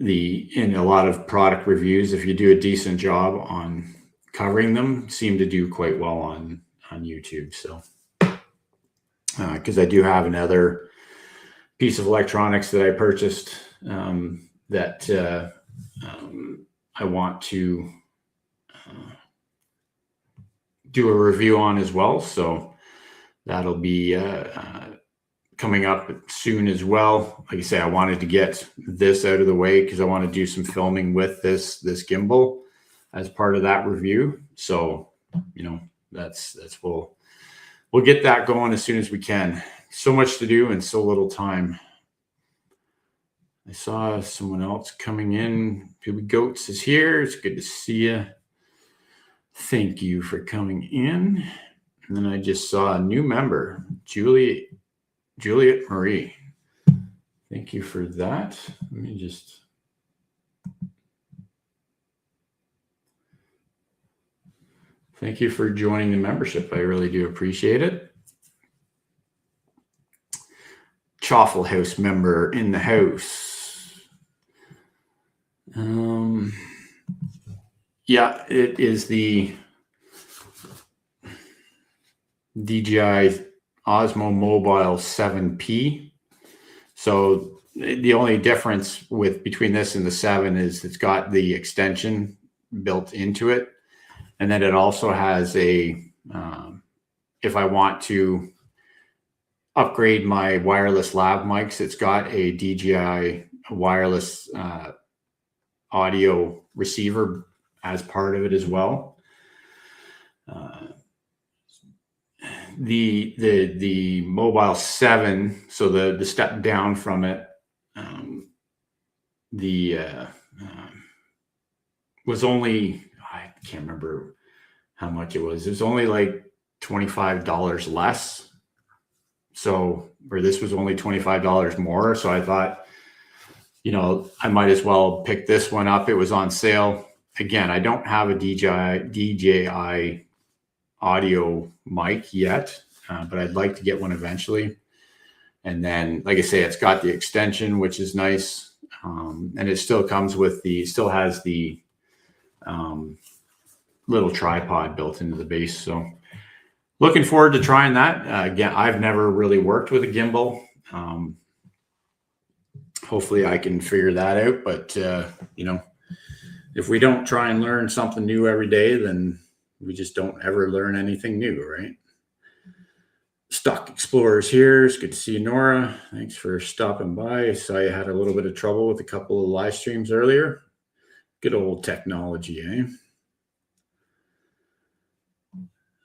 In a lot of product reviews, if you do a decent job on covering them, seem to do quite well on YouTube. So because I do have another piece of electronics that I purchased that I want to do a review on as well. So that'll be coming up soon as well. Like I say, I wanted to get this out of the way because I want to do some filming with this gimbal as part of that review. So, we'll get that going as soon as we can. So much to do and so little time. I saw someone else coming in. Baby Goats is here. It's good to see you. Thank you for coming in. And then I just saw a new member, Juliet Marie. Thank you for that. Let me just. Thank you for joining the membership. I really do appreciate it. Chaffle House member in the house. Yeah, it is the DJI Osmo Mobile 7P. So the only difference between this and the 7 is it's got the extension built into it. And then it also has if I want to upgrade my wireless lav mics, it's got a DJI wireless audio receiver as part of it as well. the Mobile 7, so the step down from it, was only, I can't remember how much it was. It was only like $25 less. So, or this was only $25 more. So I thought, I might as well pick this one up. It was on sale. Again, I don't have a DJI audio mic yet, but I'd like to get one eventually. And then, like I say, it's got the extension, which is nice. And it still comes with still has the little tripod built into the base. So looking forward to trying that. Again, I've never really worked with a gimbal. Hopefully I can figure that out. But, if we don't try and learn something new every day, then we just don't ever learn anything new, right? Stock Explorers here. It's good to see you, Nora. Thanks for stopping by. I saw you had a little bit of trouble with a couple of live streams earlier. Good old technology, eh?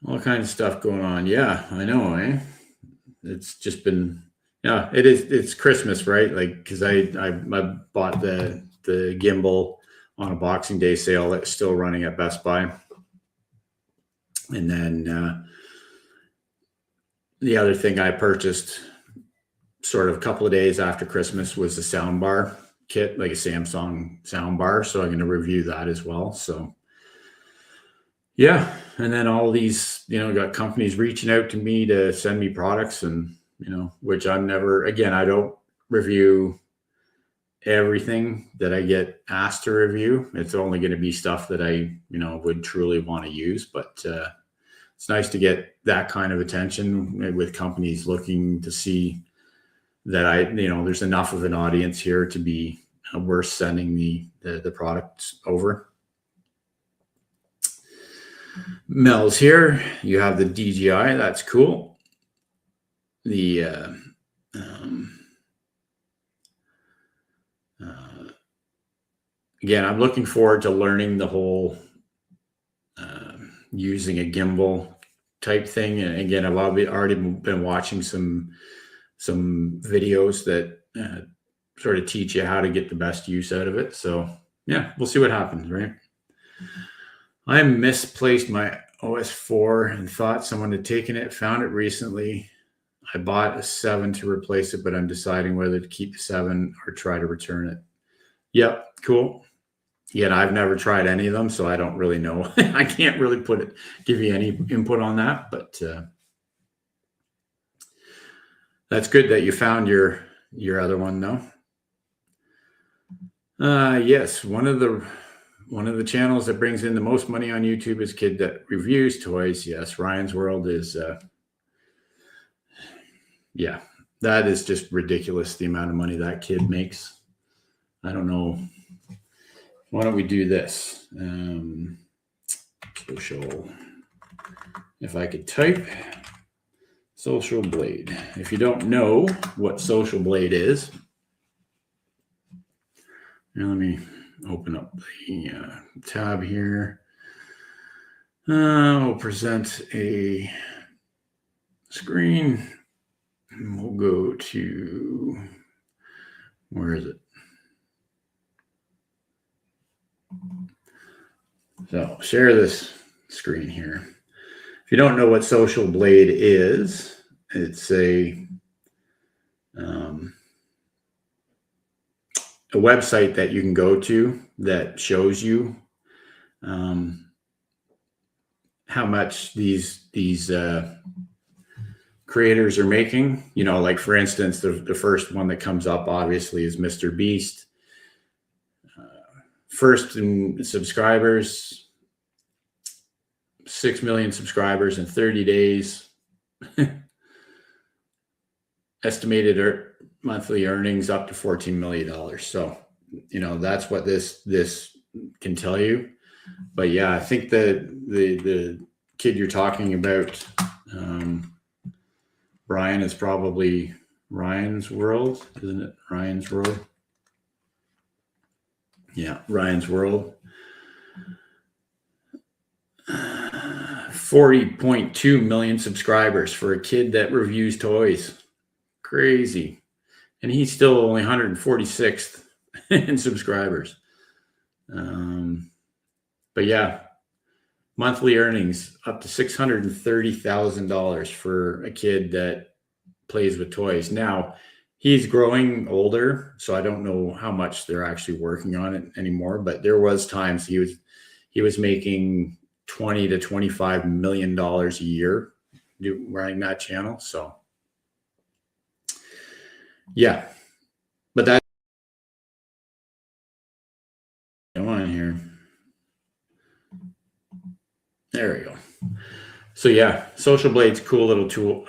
All kinds of stuff going on. Yeah, I know, eh? It's just been, yeah, it is. It's Christmas, right? Like, because I bought the gimbal on a Boxing Day sale that's still running at Best Buy. And then the other thing I purchased sort of a couple of days after Christmas was the soundbar kit, like a Samsung soundbar. So I'm going to review that as well. So yeah. And then all these, got companies reaching out to me to send me products and, which I don't review everything that I get asked to review. It's only going to be stuff that I, would truly want to use, but it's nice to get that kind of attention with companies looking to see that there's enough of an audience here to be worth sending the products over. Mel's here. You have the DJI. That's cool. Again, I'm looking forward to learning the whole using a gimbal type thing. And again, I've already been watching some videos that sort of teach you how to get the best use out of it. So yeah, we'll see what happens, right? I misplaced my OS4 and thought someone had taken it, found it recently. I bought a 7 to replace it, but I'm deciding whether to keep the 7 or try to return it. Yep, cool. Again, I've never tried any of them, so I don't really know. I can't really give you any input on that, but that's good that you found your other one, though. Yes, one of the channels that brings in the most money on YouTube is Kid That Reviews Toys. Yes, Ryan's World is, yeah, that is just ridiculous, the amount of money that kid makes. I don't know. Why don't we do this? Social, if I could type Social Blade. If you don't know what Social Blade is, now let me open up the tab here. We'll present a screen and we'll go to, where is it? So share this screen here. If you don't know what Social Blade is, it's a website that you can go to that shows you how much these creators are making. Like for instance, the first one that comes up obviously is Mr. Beast. First in subscribers, 6 million subscribers in 30 days. Estimated monthly earnings up to $14 million. So, that's what this can tell you. But yeah, I think the kid you're talking about, Brian, is probably Ryan's World, isn't it? Ryan's World. Yeah, Ryan's World. 40.2 million subscribers for a kid that reviews toys. Crazy. And he's still only 146th in subscribers. But yeah, monthly earnings up to $630,000 for a kid that plays with toys. Now, he's growing older, so I don't know how much they're actually working on it anymore, but there was times he was making $20 to $25 million a year running that channel. So yeah, but that's on here. There we go. So yeah, Social Blade's a cool little tool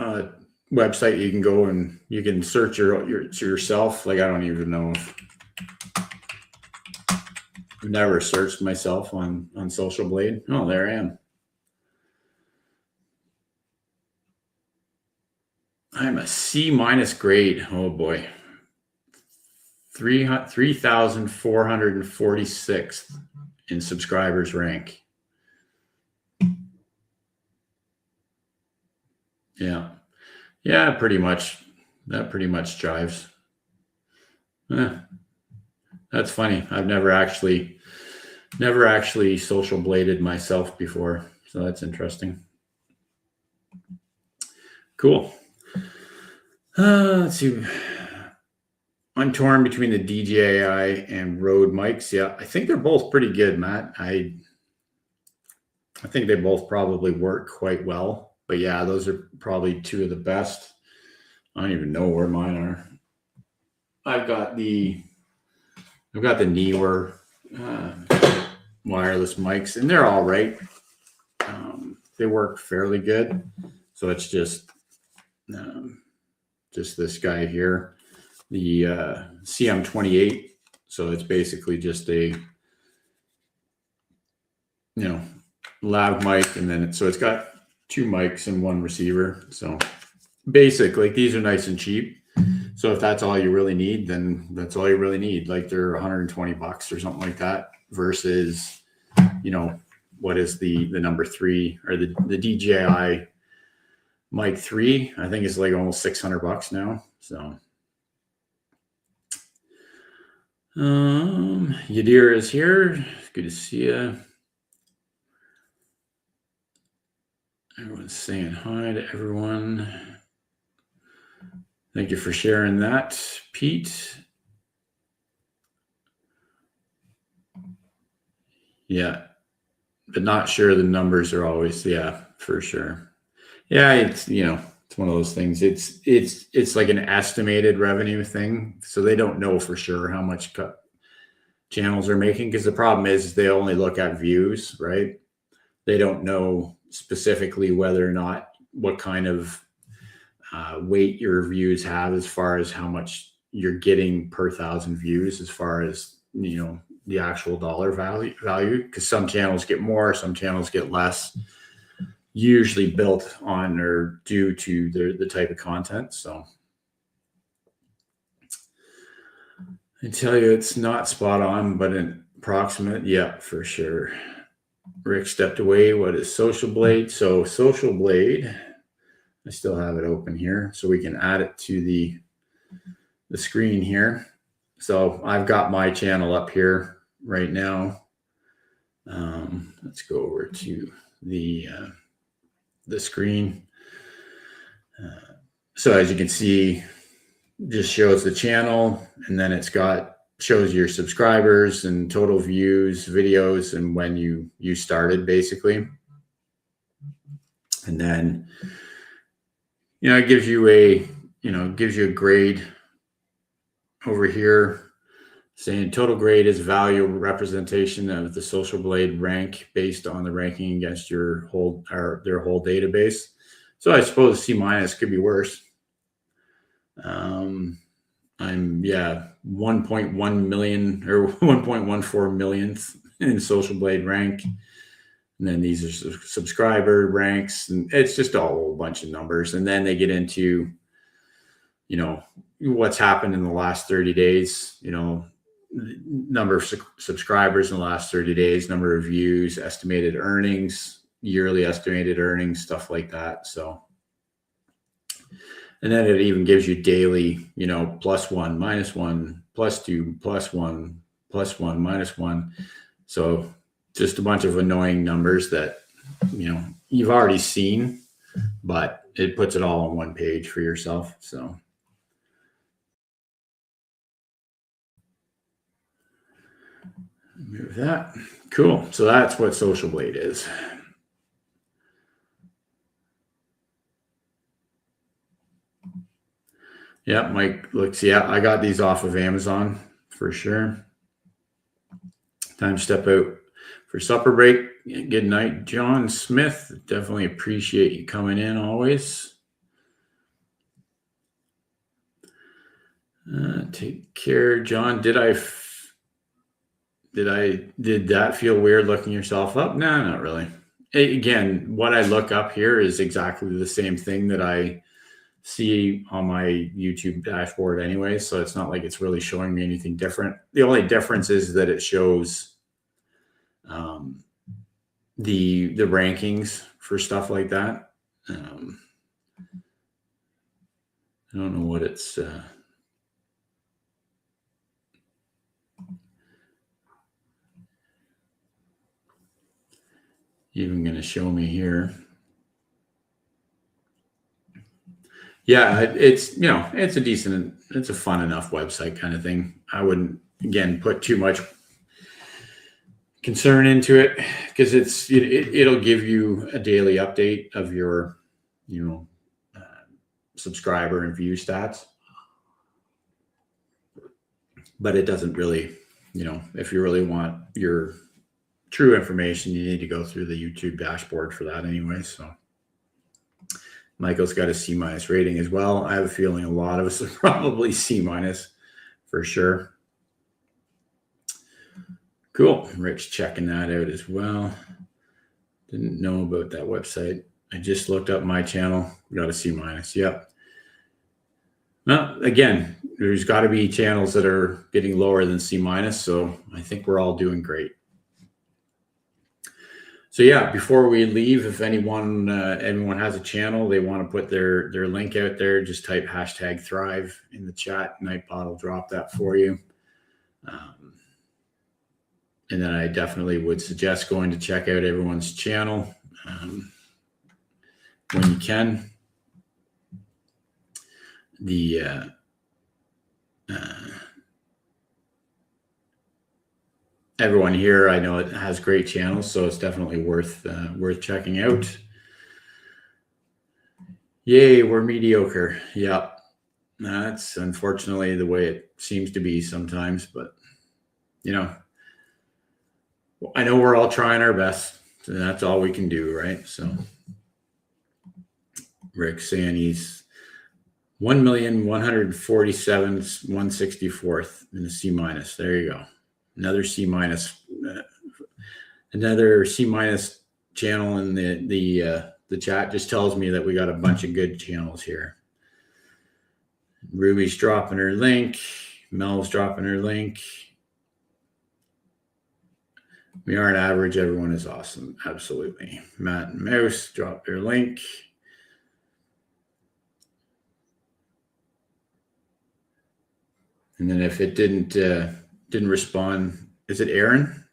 website. You can go and you can search yourself. Like, I don't even know if I've never searched myself on Social Blade. Oh, there I am. I'm a C- grade. Oh boy. 3,446th in subscribers rank. Yeah. Yeah, pretty much. That pretty much jives. That's funny. I've never actually social bladed myself before. So that's interesting. Cool. Let's see. I'm torn between the DJI and Rode mics. Yeah, I think they're both pretty good, Matt. I think they both probably work quite well. But yeah, those are probably two of the best. I don't even know where mine are. I've got the Neewer wireless mics, and they're all right. They work fairly good. So it's just this guy here, the CM28. So it's basically just a lav mic, and then it's got two mics and one receiver. So basically, these are nice and cheap. So if that's all you really need, then that's all you really need. Like, they're $120 or something like that versus, what is the number 3 or the DJI Mic 3? I think it's like almost $600 now. So Yadir is here. Good to see you. Everyone's saying hi to everyone. Thank you for sharing that, Pete. Yeah, but not sure the numbers are always, yeah, for sure. Yeah, it's one of those things. It's like an estimated revenue thing, so they don't know for sure how much channels are making, because the problem is they only look at views, right? They don't know specifically whether or not what kind of weight your views have as far as how much you're getting per 1,000 views, as far as the actual dollar value, because some channels get more, some channels get less, usually built on or due to the type of content. So I tell you, it's not spot on, but an approximate, yeah, for sure. Rick stepped away. What is Social Blade? So Social Blade, I still have it open here, so we can add it to the screen here. So I've got my channel up here right now. Let's go over to the screen. So as you can see, just shows the channel, and then shows your subscribers and total views, videos, and when you started, basically. And then it gives you a grade over here, saying total grade is value representation of the Social Blade rank based on the ranking against their whole database. So I suppose C- could be worse. I'm 1.1 million or 1.14 millionth in Social Blade rank. And then these are subscriber ranks, and it's just a whole bunch of numbers. And then they get into, what's happened in the last 30 days, number of subscribers in the last 30 days, number of views, estimated earnings, yearly estimated earnings, stuff like that. So, and then it even gives you daily, you know, +1, -1, +2, +1, +1, -1. So just a bunch of annoying numbers that, you know, you've already seen, but it puts it all on one page for yourself. So move that. Cool. So that's what Social Blade is. Yeah, Mike looks, yeah, I got these off of Amazon for sure. Time to step out for supper break. Good night, John Smith. Definitely appreciate you coming in always. Take care, John. Did that feel weird looking yourself up? No, not really. Again, what I look up here is exactly the same thing that I see on my YouTube dashboard anyway. So it's not like it's really showing me anything different. The only difference is that it shows the rankings for stuff like that. I don't know what it's even going to show me here. Yeah, it's, you know, it's a fun enough website kind of thing. I wouldn't, again, put too much concern into it because it'll give you a daily update of your, you know, subscriber and view stats. But it doesn't really, you know, if you really want your true information, you need to go through the YouTube dashboard for that anyway. So Michael's got a C- rating as well. I have a feeling a lot of us are probably C- for sure. Cool. Rich checking that out as well. Didn't know about that website. I just looked up my channel. Got a C-. Yep. Well, again, there's got to be channels that are getting lower than C-. So I think we're all doing great. So yeah, before we leave, if anyone has a channel, they want to put their link out there, just type #Thrive in the chat. Nightbot will drop that for you. And then I definitely would suggest going to check out everyone's channel when you can. Everyone here, I know it has great channels, so it's definitely worth checking out. Yay, we're mediocre. Yeah, that's unfortunately the way it seems to be sometimes, but you know, I know we're all trying our best, and that's all we can do, right? So Rick saying he's 1,147,164th in a C-. There you go. Another C-, another C- channel in the chat just tells me that we got a bunch of good channels here. Ruby's dropping her link. Mel's dropping her link. We aren't average. Everyone is awesome. Absolutely. Matt and Mouse dropped their link. And then if it didn't respond, is it Aaron?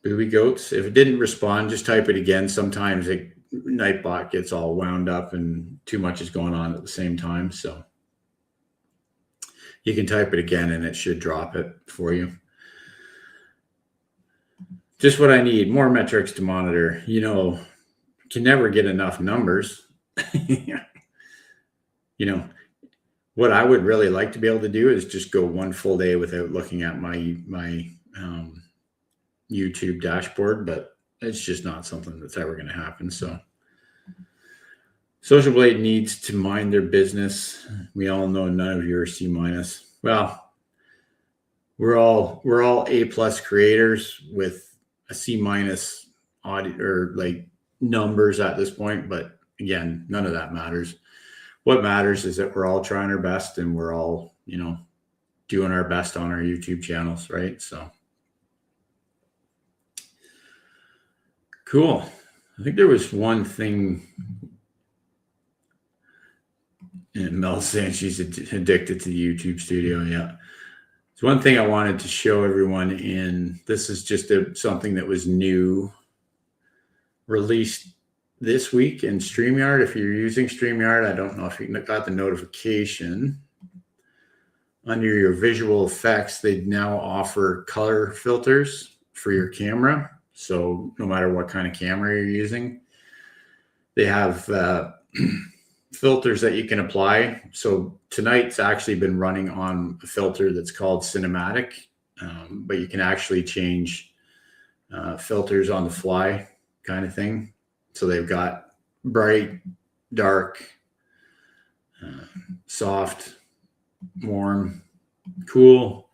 Booby Goats. If it didn't respond, just type it again. Sometimes Nightbot gets all wound up and too much is going on at the same time. So you can type it again and it should drop it for you. Just what I need, more metrics to monitor. You know, can never get enough numbers. You know, what I would really like to be able to do is just go one full day without looking at my YouTube dashboard, but it's just not something that's ever going to happen. So Social Blade needs to mind their business. We all know none of you are C-. Well, we're all A+ creators with a C- audit or like numbers at this point, but again, none of that matters. What matters is that we're all trying our best and we're all, you know, doing our best on our YouTube channels, right? So Cool. I think there was one thing. And Mel saying she's addicted to the YouTube studio. Yeah. It's one thing I wanted to show everyone in. This is just something that was new, released this week in StreamYard. If you're using StreamYard, I don't know if you got the notification. Under your visual effects, they now offer color filters for your camera. So no matter what kind of camera you're using, they have filters that you can apply. So tonight's actually been running on a filter that's called Cinematic, but you can actually change filters on the fly kind of thing. So they've got bright, dark, soft, warm, cool.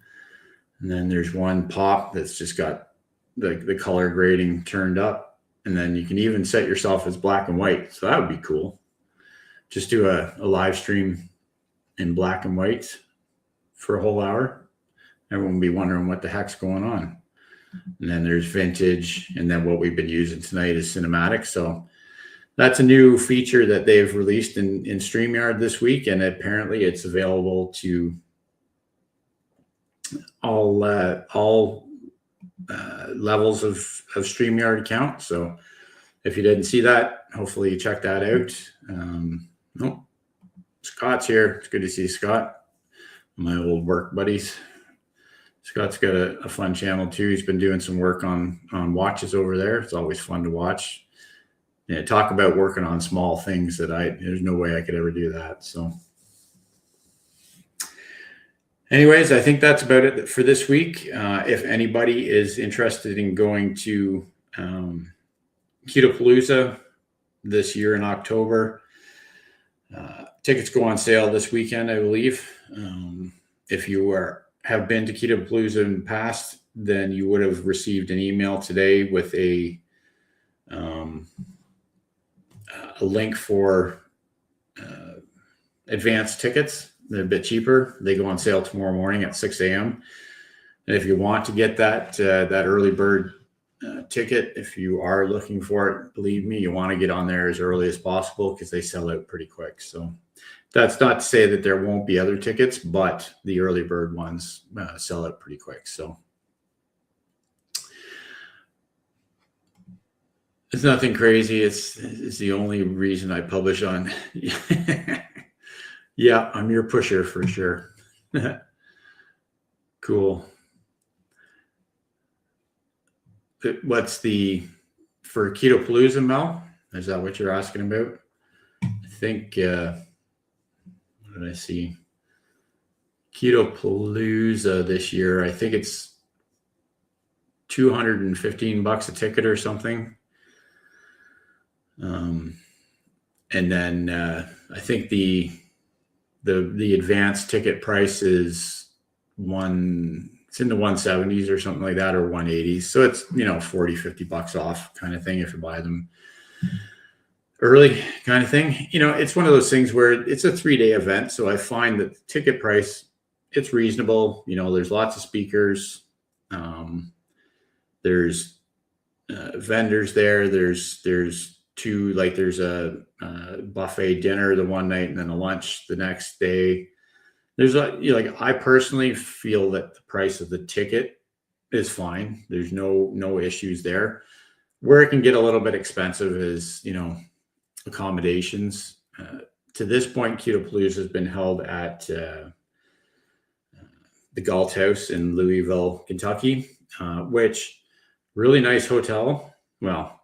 And then there's one pop that's just got the color grading turned up. And then you can even set yourself as black and white. So that would be cool. Just do a live stream in black and white for a whole hour. Everyone will be wondering what the heck's going on. And then there's vintage. And then what we've been using tonight is cinematic. So that's a new feature that they've released in StreamYard this week. And apparently it's available to all levels of StreamYard account. So if you didn't see that, hopefully you check that out. Nope. Scott's here. It's good to see Scott, my old work buddies. Scott's got a fun channel too. He's been doing some work on watches over there. It's always fun to watch. Yeah, talk about working on small things that there's no way I could ever do that. So anyways, I think that's about it for this week. If anybody is interested in going to Ketopalooza this year in October, tickets go on sale this weekend, I believe. If you have been to Ketopalooza in the past, then you would have received an email today with a link for advanced tickets. They're a bit cheaper. They go on sale tomorrow morning at 6 a.m. And if you want to get that early bird ticket, if you are looking for it, believe me, you want to get on there as early as possible because they sell out pretty quick. So that's not to say that there won't be other tickets, but the early bird ones sell out pretty quick. So it's nothing crazy. It's the only reason I publish on. Yeah, I'm your pusher for sure. Cool. What's for Ketopalooza, Mel? Is that what you're asking about? I think, what did I see? Ketopalooza this year, I think it's $215 a ticket or something. And then I think the advanced ticket price is it's in the 170s or something like that, or 180s. So it's, $40-50 off kind of thing if you buy them early kind of thing. It's one of those things where it's a 3-day event. So I find that the ticket price, it's reasonable. There's lots of speakers. There's vendors there. There's there's a buffet dinner the one night and then a lunch the next day. There's I personally feel that the price of the ticket is fine. There's no issues there. Where it can get a little bit expensive is, accommodations. To this point, Ketopalooza has been held at the Galt House in Louisville, Kentucky, which really nice hotel. Well,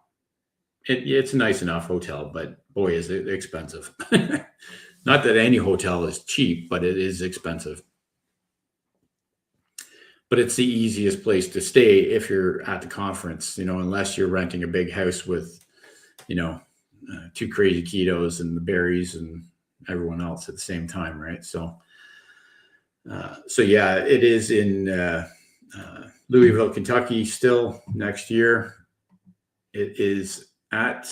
it's a nice enough hotel, but boy, is it expensive. Not that any hotel is cheap, but it is expensive. But it's the easiest place to stay if you're at the conference, unless you're renting a big house with, 2 crazy ketos and the berries and everyone else at the same time, right? So yeah, it is in Louisville, Kentucky still next year. It is at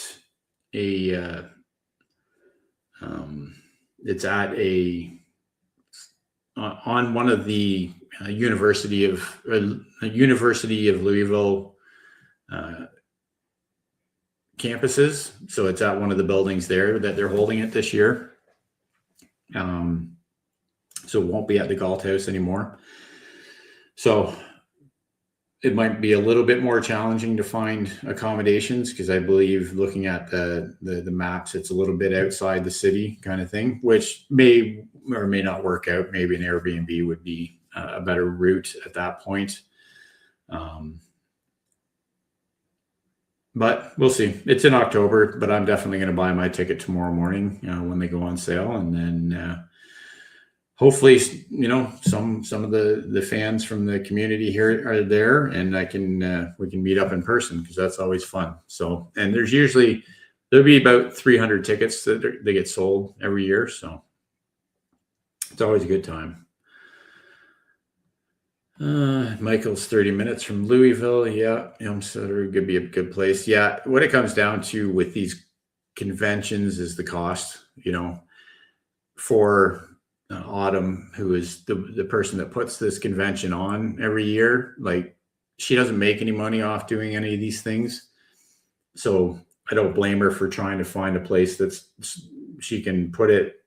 on one of the University of Louisville campuses. So it's at one of the buildings there that they're holding it this year. So it won't be at the Galt House anymore. So it might be a little bit more challenging to find accommodations, because I believe, looking at the maps, it's a little bit outside the city kind of thing, which may or may not work out. Maybe an Airbnb would be a better route at that point. But we'll see. It's in October, but I'm definitely going to buy my ticket tomorrow morning when they go on sale. And then hopefully, some of the fans from the community here are there, and we can meet up in person, because that's always fun. So, and there'll be about 300 tickets that they get sold every year. So it's always a good time. Michael's 30 minutes from Louisville. Yeah, Elmsford could be a good place. Yeah, what it comes down to with these conventions is the cost. For Autumn, who is the person that puts this convention on every year, like, she doesn't make any money off doing any of these things. So I don't blame her for trying to find a place she can put it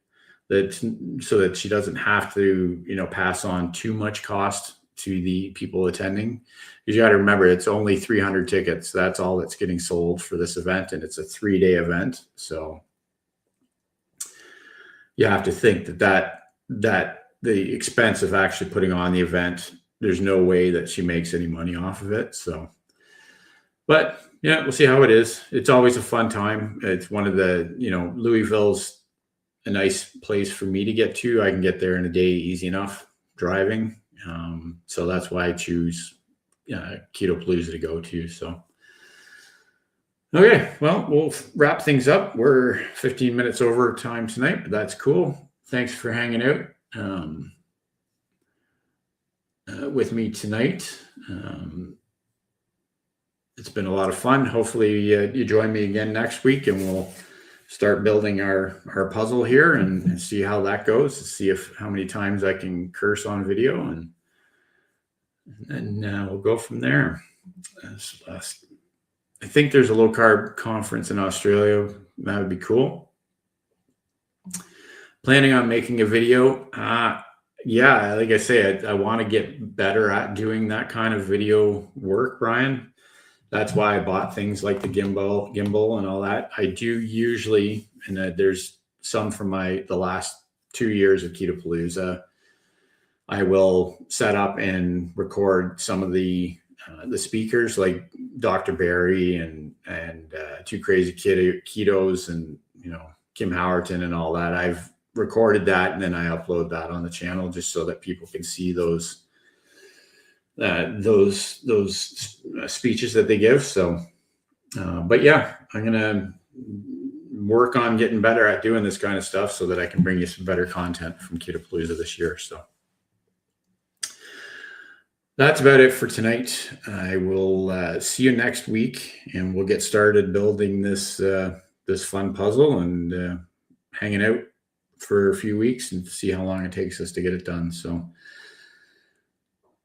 so that she doesn't have to, pass on too much cost to the people attending. Because you got to remember, it's only 300 tickets. That's all that's getting sold for this event, and it's a 3-day event. So you have to think that the expense of actually putting on the event, there's no way that she makes any money off of it. So, but yeah, we'll see how it is. It's always a fun time. It's one of the, Louisville's a nice place for me to get to. I can get there in a day easy enough driving. So that's why I choose Ketopalooza to go to. So, okay, well, we'll wrap things up. We're 15 minutes over time tonight, but that's cool. Thanks for hanging out with me tonight. It's been a lot of fun. Hopefully you join me again next week, and we'll start building our puzzle here and see how that goes, to see how many times I can curse on video, and we'll go from there. I think there's a low carb conference in Australia. That would be cool. Planning on making a video. Yeah, like I say, I want to get better at doing that kind of video work, Brian. That's why I bought things like the gimbal and all that. I do usually, and there's some from the last 2 years of Ketopalooza, I will set up and record some of the speakers, like Dr. Barry and Two Crazy Ketos and Kim Howerton and all that. I've recorded that, and then I upload that on the channel just so that people can see those speeches that they give. So, but yeah, I'm gonna work on getting better at doing this kind of stuff so that I can bring you some better content from Ketopalooza this year. So that's about it for tonight. I will see you next week, and we'll get started building this fun puzzle and hanging out for a few weeks and see how long it takes us to get it done. So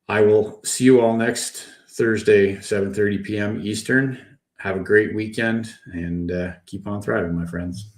I will see you all next Thursday, 7:30 p.m. Eastern. Have a great weekend, and keep on thriving, my friends.